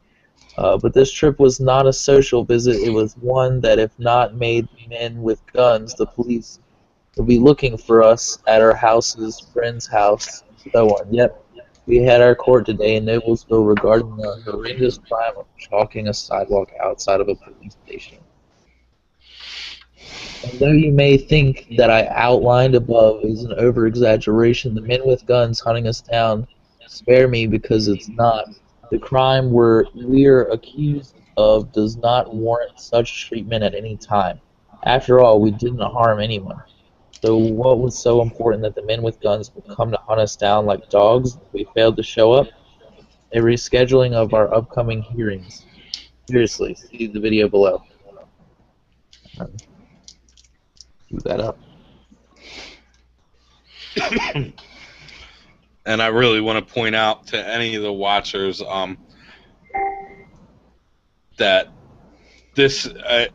[SPEAKER 2] But this trip was not a social visit. It was one that, if not made men with guns, the police would be looking for us at our houses, friend's house, so on. Yep. We had our court today in Noblesville regarding the horrendous crime of chalking a sidewalk outside of a police station. And though you may think that I outlined above is an over-exaggeration, the men with guns hunting us down spare me because it's not. The crime we're accused of does not warrant such treatment at any time. After all, we didn't harm anyone. So what was so important that the men with guns would come to hunt us down like dogs if we failed to show up? A rescheduling of our upcoming hearings. Seriously, see the video below. Do that up.
[SPEAKER 1] And I really want to point out to any of the watchers that this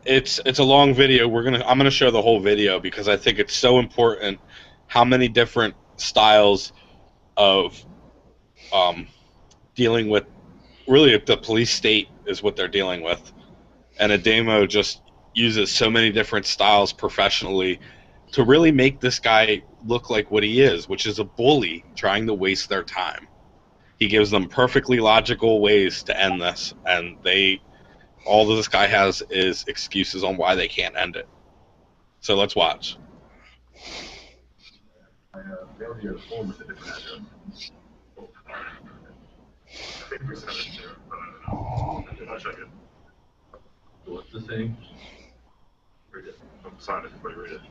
[SPEAKER 1] it's a long video. I'm gonna show the whole video because I think it's so important how many different styles of dealing with really the police state is what they're dealing with, and Ademo just uses so many different styles professionally to really make this guy look like what he is, which is a bully trying to waste their time. He gives them perfectly logical ways to end this, and all that this guy has is excuses on why they can't end it. So let's watch.
[SPEAKER 9] I think we sent it to him, but I don't know. I'll check it.
[SPEAKER 10] What's the thing?
[SPEAKER 9] Read it. I'm sorry, everybody read it.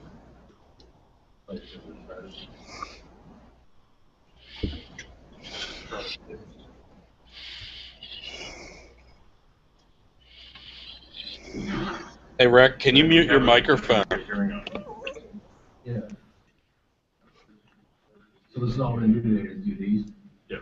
[SPEAKER 1] Hey, Rick, can you mute your microphone?
[SPEAKER 10] Yeah. So this is all we're gonna do today is do these?
[SPEAKER 9] Yeah.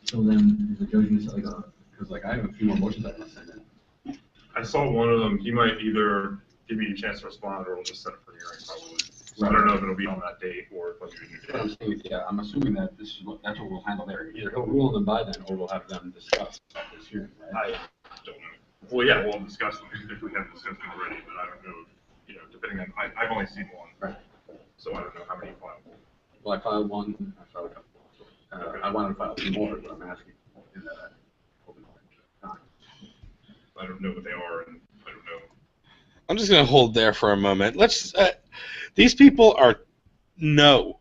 [SPEAKER 10] So then the judge needs like because like I have a few more motions I can send in.
[SPEAKER 9] I saw one of them. He might either give me a chance to respond or we'll just set it for hearing probably. So I don't know if it'll be on that date or if I'll give you a
[SPEAKER 10] What I'm
[SPEAKER 9] new date.
[SPEAKER 10] saying is, yeah, I'm assuming that that's what we'll handle there. Either he'll rule them by then or we'll have them discuss at this hearing, right?
[SPEAKER 9] I don't know. Well, yeah, we'll discuss them if we haven't discussed them already, but I don't know, if, depending on, I've only seen one.
[SPEAKER 10] Right.
[SPEAKER 9] So I don't know how many filed.
[SPEAKER 10] Well, I filed one, I filed a couple. I wanted to file two more, but I'm asking. In that open time.
[SPEAKER 9] I don't know what they are, and I don't know.
[SPEAKER 1] I'm just going to hold there for a moment. These people know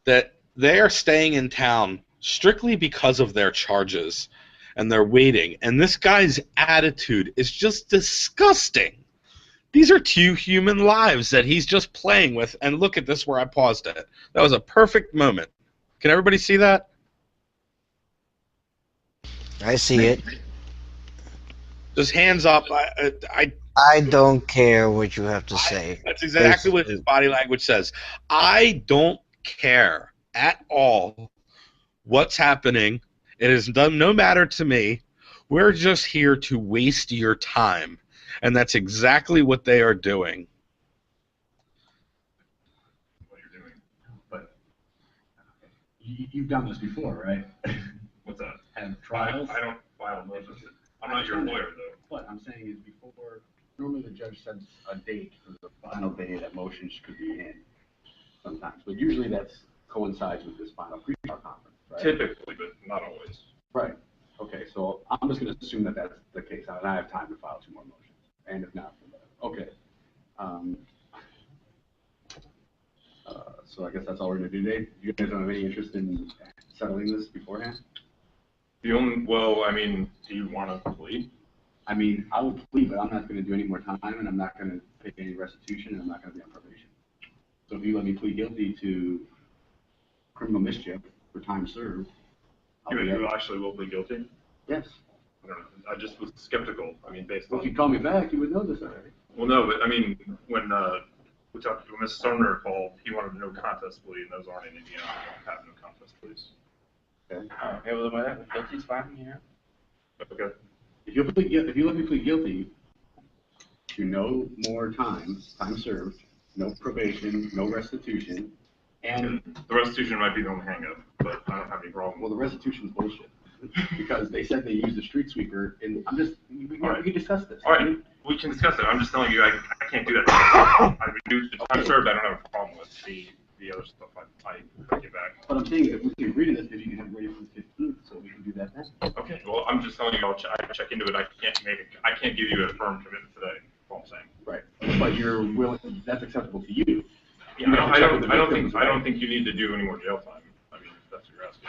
[SPEAKER 1] that they are staying in town strictly because of their charges, and they're waiting. And this guy's attitude is just disgusting. These are 2 human lives that he's just playing with. And look at this where I paused it. That was a perfect moment. Can everybody see that?
[SPEAKER 7] I see it.
[SPEAKER 1] Just hands up.
[SPEAKER 7] I don't care what you have to say.
[SPEAKER 1] That's exactly what his body language says. I don't care at all what's happening. It is no matter to me. We're just here to waste your time. And that's exactly what they are doing.
[SPEAKER 9] What you're doing.
[SPEAKER 10] But you've done this before, right?
[SPEAKER 9] What's that?
[SPEAKER 10] Have trials?
[SPEAKER 9] I don't file motions. I'm not your lawyer, though.
[SPEAKER 10] What I'm saying is before, normally the judge sets a date for the final day that motions could be in sometimes, but usually that coincides with this final pre-trial conference, right?
[SPEAKER 9] Typically, but not always.
[SPEAKER 10] Right. Okay, so I'm just going to assume that that's the case, and I have time to file 2 more motions, and if not, okay. So I guess that's all we're going to do today. You guys don't have any interest in settling this beforehand?
[SPEAKER 9] Well, I mean, do you want to plead?
[SPEAKER 10] I mean, I will plead, but I'm not going to do any more time, and I'm not going to pay any restitution, and I'm not going to be on probation. So if you let me plead guilty to criminal mischief for time served,
[SPEAKER 9] You actually will plead guilty?
[SPEAKER 10] Yes.
[SPEAKER 9] I don't know. I just was skeptical. I mean, based
[SPEAKER 10] Well,
[SPEAKER 9] on.
[SPEAKER 10] if you call me back, you would know this already.
[SPEAKER 9] Well, no, but I mean, when Mr. Sumner called, he wanted a no contest plea, and those aren't in Indiana. We don't have no contest pleas.
[SPEAKER 10] Okay.
[SPEAKER 11] Okay, well, whatever. Guilty's fine, yeah.
[SPEAKER 9] Okay.
[SPEAKER 10] If you let me plead guilty to no more time served, no probation, no restitution, and
[SPEAKER 9] The restitution might be the only hang-up, but I don't have any problem.
[SPEAKER 10] well, the restitution's bullshit because they said they used a street sweeper, and we can discuss this.
[SPEAKER 9] All right, we can discuss it. I'm just telling you, I can't do that. I would do the time served. I don't have a problem with the other stuff. I get back.
[SPEAKER 10] But I'm saying if we can agree to this, if you can have it ready for the 15th, so we can do that then.
[SPEAKER 9] Okay. Well, I'm just telling you, I check into it. I can't give you a firm commitment today. That's all I'm saying.
[SPEAKER 10] Right. But you're willing. That's acceptable to you.
[SPEAKER 9] Yeah, I don't think you need to do any more jail time. I mean, if that's what you're asking.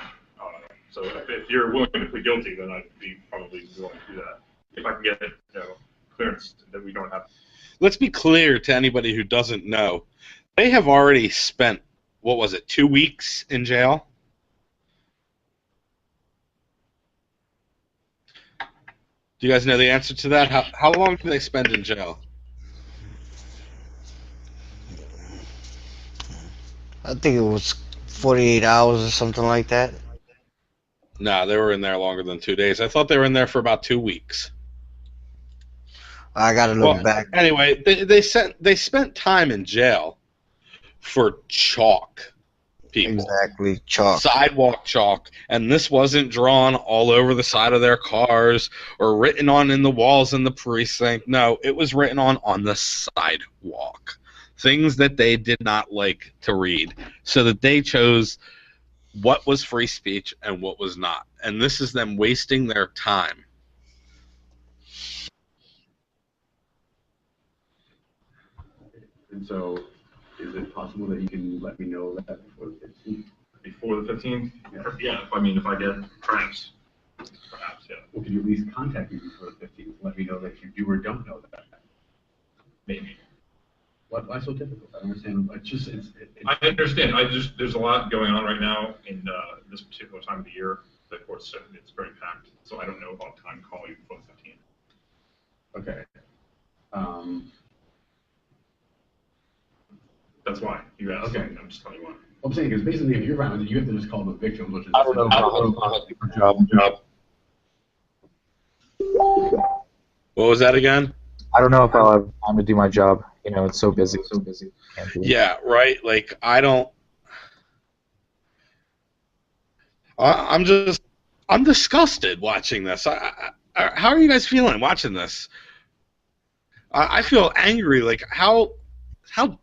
[SPEAKER 9] So if you're willing to plead guilty, then I'd be probably willing to do that. If I can get clearance that we don't have.
[SPEAKER 1] Let's be clear to anybody who doesn't know. They have already spent, 2 weeks in jail? Do you guys know the answer to that? How long do they spend in jail?
[SPEAKER 7] I think it was 48 hours or something like that.
[SPEAKER 1] No, they were in there longer than 2 days. I thought they were in there for about 2 weeks.
[SPEAKER 7] I gotta look back.
[SPEAKER 1] Anyway, they spent time in jail for chalk, people.
[SPEAKER 7] Exactly, chalk.
[SPEAKER 1] Sidewalk chalk. And this wasn't drawn all over the side of their cars or written on in the walls in the precinct. No, it was written on the sidewalk. Things that they did not like to read. So that they chose what was free speech and what was not. And this is them wasting their time.
[SPEAKER 10] And so Is it possible that you can let me know that before the 15th?
[SPEAKER 9] Before the 15th? Yeah. I mean, if I get perhaps, yeah.
[SPEAKER 10] Well, could you at least contact me before the 15th? Let me know that you do or don't know that.
[SPEAKER 9] Maybe.
[SPEAKER 10] Why so difficult? I don't understand.
[SPEAKER 9] I understand. There's a lot going on right now in this particular time of the year. The court's it's very packed, so I don't know about time calling before the 15th.
[SPEAKER 10] Okay.
[SPEAKER 9] That's why you asked.
[SPEAKER 10] Okay.
[SPEAKER 9] I'm just telling you why.
[SPEAKER 10] I'm saying because basically, if you're around, you have to just call the victim, which is
[SPEAKER 2] I don't know how to do my job.
[SPEAKER 1] What was that again?
[SPEAKER 2] I don't know if I'll have time to do my job. You know, it's so busy. Can't do it.
[SPEAKER 1] Yeah, right. Like I'm disgusted watching this. How are you guys feeling watching this? I feel angry. Like how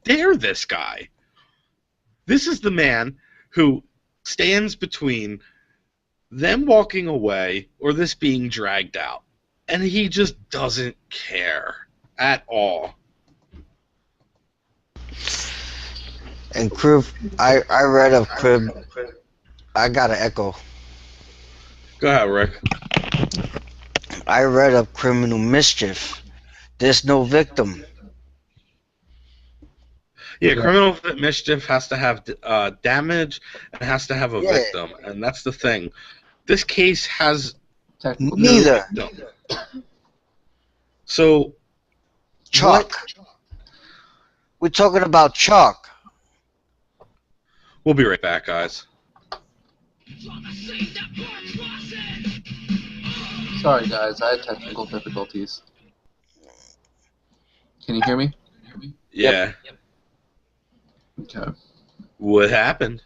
[SPEAKER 1] dare this guy? This is the man who stands between them walking away or this being dragged out, and he just doesn't care at all.
[SPEAKER 7] And Crib, I read of Crib. I got an echo.
[SPEAKER 1] Go ahead, Rick.
[SPEAKER 7] I read of criminal mischief. There's no victim.
[SPEAKER 1] Yeah, criminal mischief has to have damage and has to have a victim, and that's the thing. This case has
[SPEAKER 7] neither.
[SPEAKER 1] No victim. So,
[SPEAKER 7] Chalk. We're talking about chalk.
[SPEAKER 1] We'll be right back, guys.
[SPEAKER 3] Sorry, guys. I had technical difficulties. Can you hear me?
[SPEAKER 1] Yeah.
[SPEAKER 3] Yep. Okay.
[SPEAKER 1] What happened?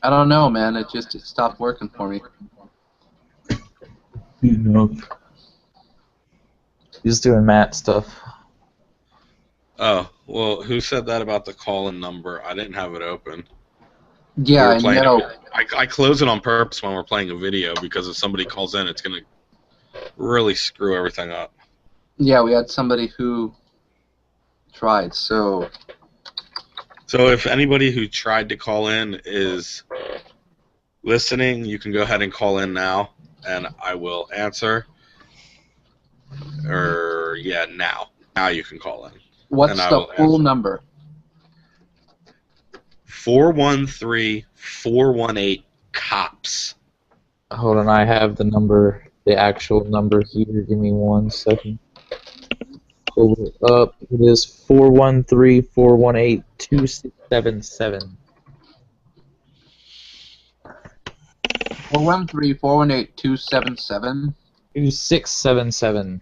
[SPEAKER 3] I don't know, man. It stopped working for me.
[SPEAKER 2] You know. He's doing Matt stuff.
[SPEAKER 1] Oh, well, who said that about the call-in number? I didn't have it open.
[SPEAKER 3] Yeah, I know.
[SPEAKER 1] I close it on purpose when we're playing a video because if somebody calls in, it's going to really screw everything up.
[SPEAKER 3] Yeah, we had somebody who tried, so
[SPEAKER 1] if anybody who tried to call in is listening, you can go ahead and call in now, and I will answer. Or, yeah, now. Now you can call in.
[SPEAKER 3] What's the full number?
[SPEAKER 1] 413-418-COPS.
[SPEAKER 2] Hold on, I have the number, the actual number here. Give me 1 second. Pull it up. It is 413-418-2677.
[SPEAKER 3] 413-418-277.
[SPEAKER 2] 2677.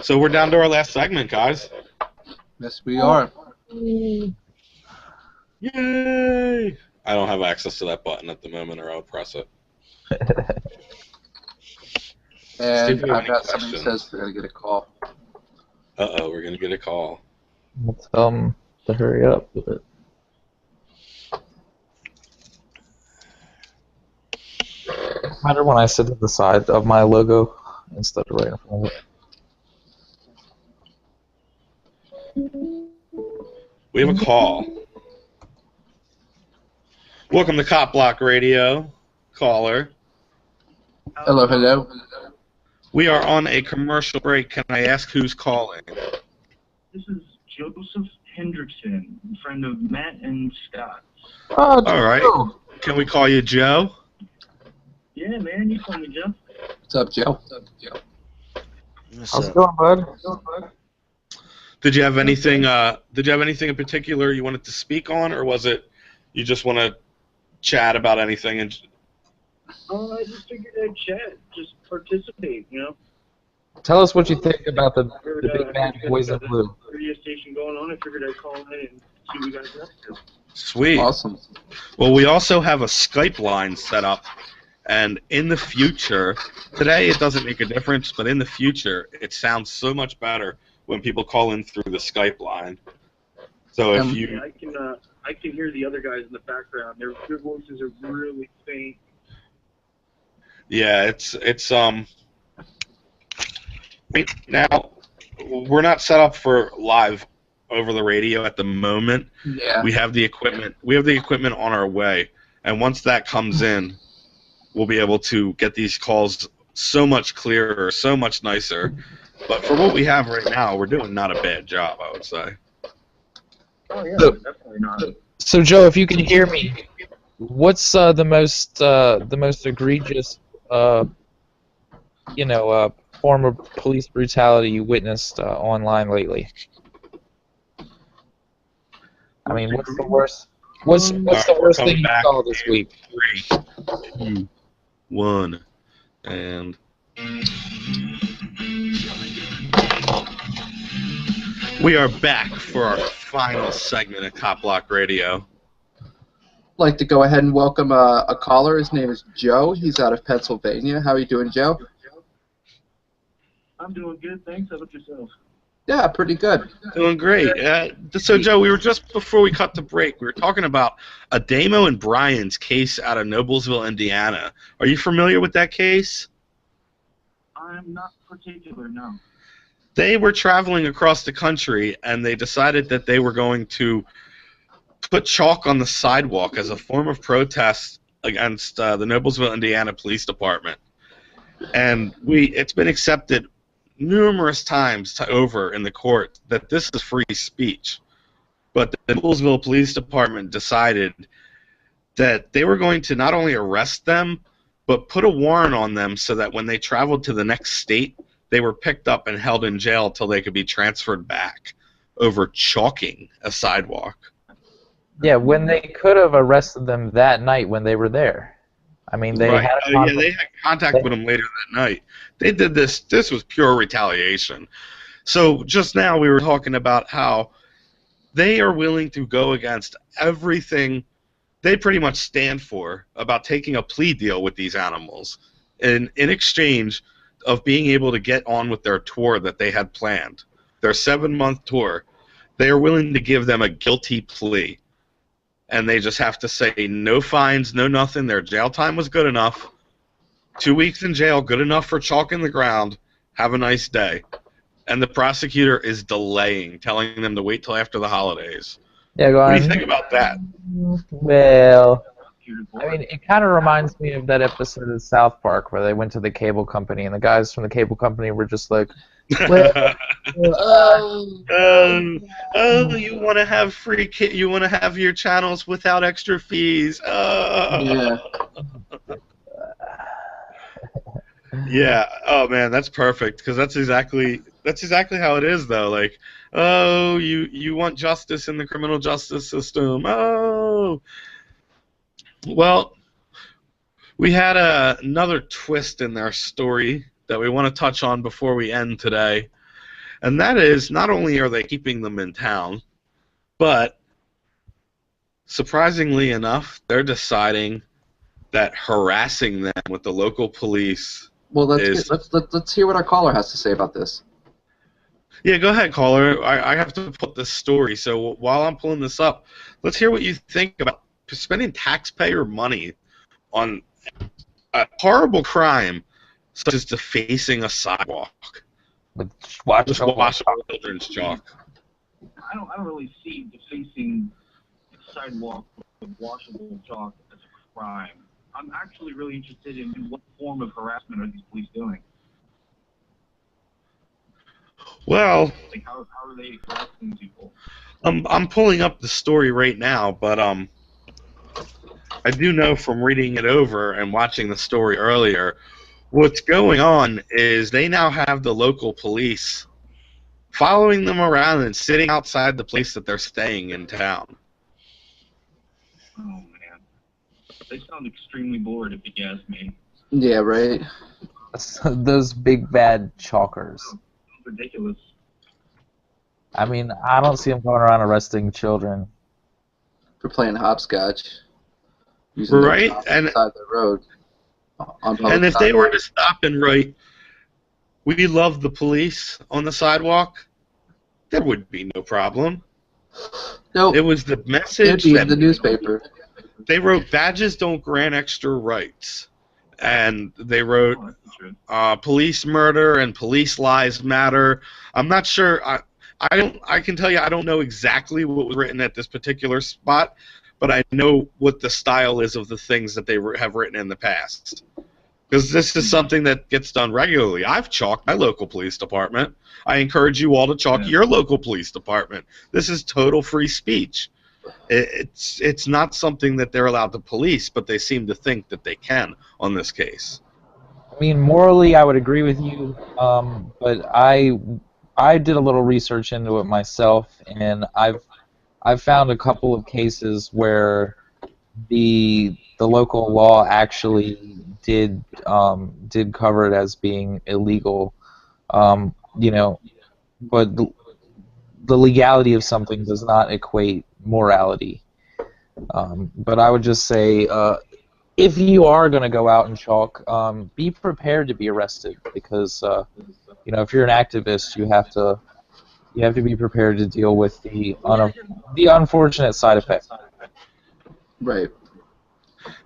[SPEAKER 1] So we're down to our last segment, guys.
[SPEAKER 3] Yes, we are.
[SPEAKER 1] Yay! I don't have access to that button at the moment, or I'll press it.
[SPEAKER 3] And I've got somebody who says we're going to get a call.
[SPEAKER 1] Uh-oh, we're going to get a call.
[SPEAKER 2] I'll tell them to hurry up with it. Matter when I sit to the side of my logo instead of right in front of it.
[SPEAKER 1] We have a call. Welcome to Cop Block Radio. Caller.
[SPEAKER 3] Hello, hello.
[SPEAKER 1] We are on a commercial break. Can I ask who's calling?
[SPEAKER 8] This is Joseph Hendrickson, friend of Matt and Scott.
[SPEAKER 2] Oh,
[SPEAKER 1] all right. Can we call you Joe?
[SPEAKER 8] Yeah, man, you call me Joe.
[SPEAKER 3] What's up, Joe?
[SPEAKER 2] How's it going, bud?
[SPEAKER 1] Did you have anything? Did you have anything in particular you wanted to speak on, or was it you just want to chat about anything? And
[SPEAKER 8] I just figured I'd chat, just participate, you know.
[SPEAKER 2] Tell us what you think about the big bad boys in blue.
[SPEAKER 8] Radio station going on. I figured I'd call in and see what you guys are up to.
[SPEAKER 1] Sweet.
[SPEAKER 3] Awesome.
[SPEAKER 1] Well, we also have a Skype line set up, and in the future, today it doesn't make a difference, but in the future, it sounds so much better when people call in through the Skype line. So if you,
[SPEAKER 8] yeah, I can hear the other guys in the background. Their voices are really faint.
[SPEAKER 1] Yeah, it's right now we're not set up for live over the radio at the moment.
[SPEAKER 3] Yeah.
[SPEAKER 1] We have the equipment. We have the equipment on our way, and once that comes in, we'll be able to get these calls so much clearer, so much nicer. But for what we have right now, we're doing not a bad job, I would say.
[SPEAKER 8] Oh yeah,
[SPEAKER 2] So-
[SPEAKER 8] definitely not.
[SPEAKER 2] So Joe, if you can hear me, what's the most egregious form of police brutality you witnessed online lately? I mean, what's the worst? What's the worst thing you saw this week?
[SPEAKER 1] 3, 2, 1, and we are back for our final segment of Cop Block Radio.
[SPEAKER 3] I'd like to go ahead and welcome a caller. His name is Joe. He's out of Pennsylvania. How are you doing, Joe?
[SPEAKER 8] I'm doing good, thanks. How about yourself?
[SPEAKER 3] Yeah, pretty good.
[SPEAKER 1] Doing great. So, Joe, we were just before we cut the break, we were talking about Adamo and Bryan's case out of Noblesville, Indiana. Are you familiar with that case?
[SPEAKER 8] I'm not particular, no.
[SPEAKER 1] They were traveling across the country, and they decided that they were going to put chalk on the sidewalk as a form of protest against the Noblesville, Indiana Police Department. And it's been accepted numerous times over in the court that this is free speech. But the Noblesville Police Department decided that they were going to not only arrest them, but put a warrant on them so that when they traveled to the next state, they were picked up and held in jail until they could be transferred back over chalking a sidewalk.
[SPEAKER 2] Yeah, when they could have arrested them that night when they were there. I mean, they
[SPEAKER 1] Right.
[SPEAKER 2] had
[SPEAKER 1] They had contact with them later that night. They did this. This was pure retaliation. So just now we were talking about how they are willing to go against everything they pretty much stand for about taking a plea deal with these animals in exchange of being able to get on with their tour that they had planned, their 7-month tour. They are willing to give them a guilty plea. And they just have to say no fines, no nothing. Their jail time was good enough. 2 weeks in jail, good enough for chalk in the ground. Have a nice day. And the prosecutor is delaying, telling them to wait till after the holidays.
[SPEAKER 2] Yeah, go
[SPEAKER 1] What
[SPEAKER 2] on.
[SPEAKER 1] do you think about that?
[SPEAKER 2] Well, I mean, it kind of reminds me of that episode of South Park where they went to the cable company and the guys from the cable company were just like, well,
[SPEAKER 1] oh, you want to have you want to have your channels without extra fees.
[SPEAKER 3] Yeah.
[SPEAKER 1] Yeah. Oh man, that's perfect because that's exactly how it is though. Like, oh, you want justice in the criminal justice system. Oh. Well, we had another twist in their story that we want to touch on before we end today. And that is, not only are they keeping them in town, but surprisingly enough, they're deciding that harassing them with the local police.
[SPEAKER 3] Well, let's hear what our caller has to say about this.
[SPEAKER 1] Yeah, go ahead, caller. I have to put this story, so while I'm pulling this up, let's hear what you think about spending taxpayer money on a horrible crime such as defacing a sidewalk. Just washable children's chalk.
[SPEAKER 8] I don't really see defacing the sidewalk with washable chalk as a crime. I'm actually really interested in what form of harassment are these police doing?
[SPEAKER 1] Well,
[SPEAKER 8] like how are they harassing people?
[SPEAKER 1] I'm pulling up the story right now, but I do know from reading it over and watching the story earlier, what's going on is they now have the local police following them around and sitting outside the place that they're staying in town.
[SPEAKER 8] Oh man, they sound extremely bored if you ask me.
[SPEAKER 3] Yeah, right.
[SPEAKER 2] Those big bad chalkers.
[SPEAKER 8] Ridiculous.
[SPEAKER 2] I mean, I don't see them going around arresting children.
[SPEAKER 3] For playing hopscotch. Using
[SPEAKER 1] Right, and
[SPEAKER 3] side the road.
[SPEAKER 1] And if they were to stop and write, "We love the police" on the sidewalk, there would be no problem.
[SPEAKER 3] No,
[SPEAKER 1] it was the message
[SPEAKER 3] it'd be
[SPEAKER 1] that
[SPEAKER 3] in the newspaper.
[SPEAKER 1] They wrote, "Badges don't grant extra rights," and they wrote police murder and police lies matter. I'm not sure. I can tell you I don't know exactly what was written at this particular spot, but I know what the style is of the things that they have written in the past. Because this is something that gets done regularly. I've chalked my local police department. I encourage you all to chalk your local police department. This is total free speech. It's not something that they're allowed to police, but they seem to think that they can on this case.
[SPEAKER 2] I mean, morally, I would agree with you, but I did a little research into it myself, and I've found a couple of cases where the local law actually did cover it as being illegal, you know, but the legality of something does not equate morality. But I would just say, if you are going to go out and chalk, be prepared to be arrested, because you know, if you're an activist, you have to be prepared to deal with the unfortunate side effects.
[SPEAKER 3] Right.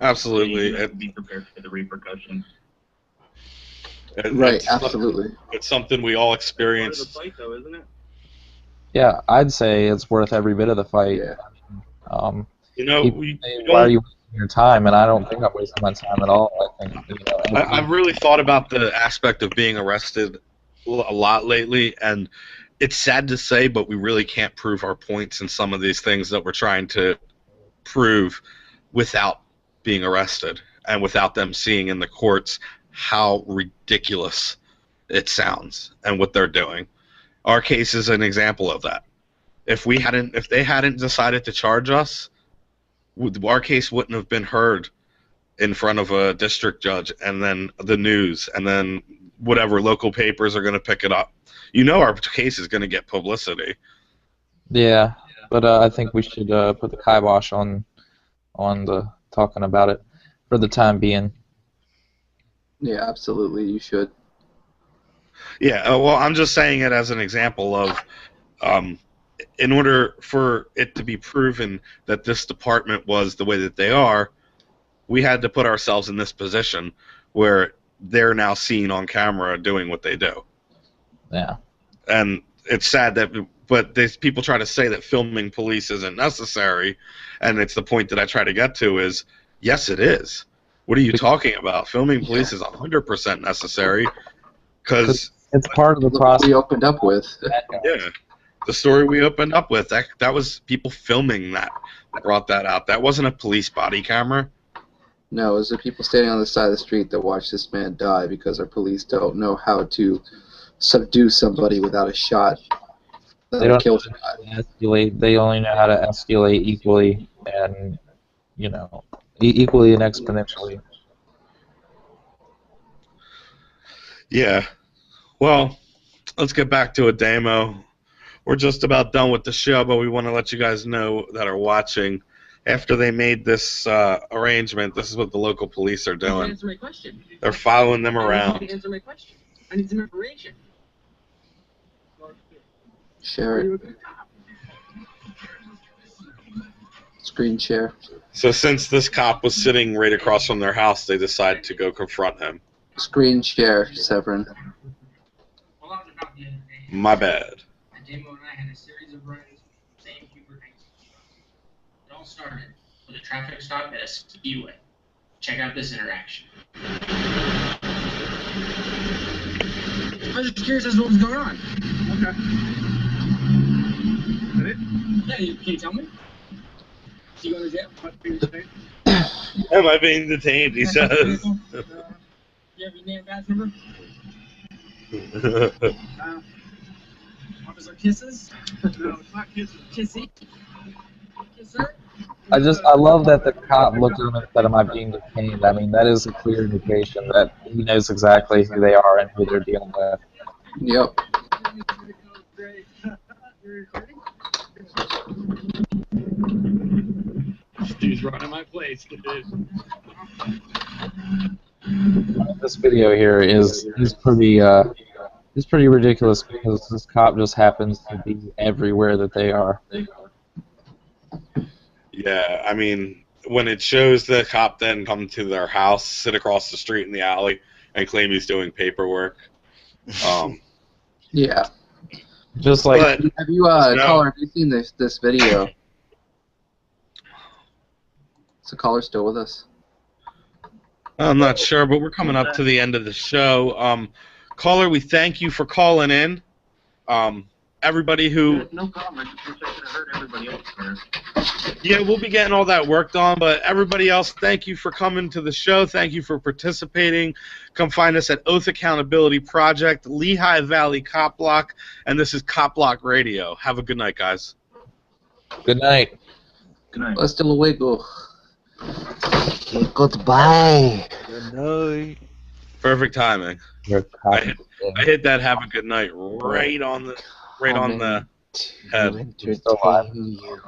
[SPEAKER 1] Absolutely.
[SPEAKER 11] You have to be prepared for the repercussions.
[SPEAKER 3] Right, absolutely.
[SPEAKER 1] It's something we all
[SPEAKER 11] It's part of
[SPEAKER 1] experience.
[SPEAKER 11] the fight, though, isn't it?
[SPEAKER 2] Yeah, I'd say it's worth every bit of the fight.
[SPEAKER 3] Yeah.
[SPEAKER 1] You know,
[SPEAKER 2] People
[SPEAKER 1] we
[SPEAKER 2] say,
[SPEAKER 1] don't-
[SPEAKER 2] why are you wasting your time? And I don't think I'm wasting my time at all. I think, you know,
[SPEAKER 1] I've really thought about the aspect of being arrested a lot lately, and it's sad to say, but we really can't prove our points in some of these things that we're trying to prove without being arrested and without them seeing in the courts how ridiculous it sounds and what they're doing. Our case is an example of that. If they hadn't decided to charge us, our case wouldn't have been heard in front of a district judge, and then the news, and then whatever local papers are going to pick it up. You know, our case is going to get publicity.
[SPEAKER 2] yeah, but I think we should put the kibosh on the talking about it for the time being.
[SPEAKER 3] Yeah, absolutely. You should.
[SPEAKER 1] Yeah, well, I'm just saying it as an example of, in order for it to be proven that this department was the way that they are, we had to put ourselves in this position where they're now seen on camera doing what they do.
[SPEAKER 2] Yeah.
[SPEAKER 1] And it's sad that, but people try to say that filming police isn't necessary, and it's the point that I try to get to is, yes, it is. What are you talking about? Filming police is 100% necessary, because
[SPEAKER 2] it's part of the
[SPEAKER 3] Look what
[SPEAKER 2] process.
[SPEAKER 3] we opened up with.
[SPEAKER 1] yeah, the story we opened up with, that was people filming that brought that out. That wasn't a police body camera.
[SPEAKER 3] No, it was the people standing on the side of the street that watched this man die because our police don't know how to subdue somebody without a shot.
[SPEAKER 2] They don't know how to escalate. They only know how to escalate equally, and you know, equally and exponentially.
[SPEAKER 1] Yeah. Well, let's get back to a demo. We're just about done with the show, but we want to let you guys know that are watching. After they made this arrangement, this is what the local police are doing.
[SPEAKER 6] Answer my question.
[SPEAKER 1] They're following them
[SPEAKER 6] I need
[SPEAKER 1] around.
[SPEAKER 6] you to answer my question. I need some information.
[SPEAKER 3] Share it. Screen share.
[SPEAKER 1] So since this cop was sitting right across from their house, they decided to go confront him.
[SPEAKER 3] Screen share, Severin.
[SPEAKER 1] My bad.
[SPEAKER 6] Demo and I had a series of runs same Hubert nights. It all started with a traffic stop at a skiway. Check out this interaction. I was just curious as to what was going on.
[SPEAKER 8] Okay. Is that it?
[SPEAKER 6] Yeah, can you tell me? Is he going to jail?
[SPEAKER 1] Am I being detained? He says.
[SPEAKER 6] You have your name and badge number? Officer Kisses?
[SPEAKER 8] No, it's not kisses.
[SPEAKER 6] Kissy? Kisser?
[SPEAKER 2] I love that the cop looked at him and said, "Am I being detained?" I mean, that is a clear indication that he knows exactly who they are and who they're dealing with.
[SPEAKER 3] Yep.
[SPEAKER 11] Dude's running my place.
[SPEAKER 2] This video here is pretty ridiculous because this cop just happens to be everywhere that they are.
[SPEAKER 1] Yeah, I mean, when it shows the cop then come to their house, sit across the street in the alley, and claim he's doing paperwork.
[SPEAKER 3] Yeah.
[SPEAKER 2] Just like
[SPEAKER 1] But
[SPEAKER 3] Have you, caller? Have you seen this video? Is the caller still with us?
[SPEAKER 1] I'm not sure, but we're coming up to the end of the show. Caller, we thank you for calling in. Everybody who...
[SPEAKER 11] No problem. I just wish I could have heard everybody else there.
[SPEAKER 1] Yeah, we'll be getting all that worked on, but everybody else, thank you for coming to the show. Thank you for participating. Come find us at Oath Accountability Project, Lehigh Valley Cop Block, and this is Cop Block Radio. Have a good night, guys.
[SPEAKER 2] good night.
[SPEAKER 11] Good night.
[SPEAKER 3] Hasta luego.
[SPEAKER 7] Goodbye. Good night.
[SPEAKER 1] Perfect timing.
[SPEAKER 2] You're
[SPEAKER 1] I hit that have a good night right on the head.
[SPEAKER 7] Enter the new year.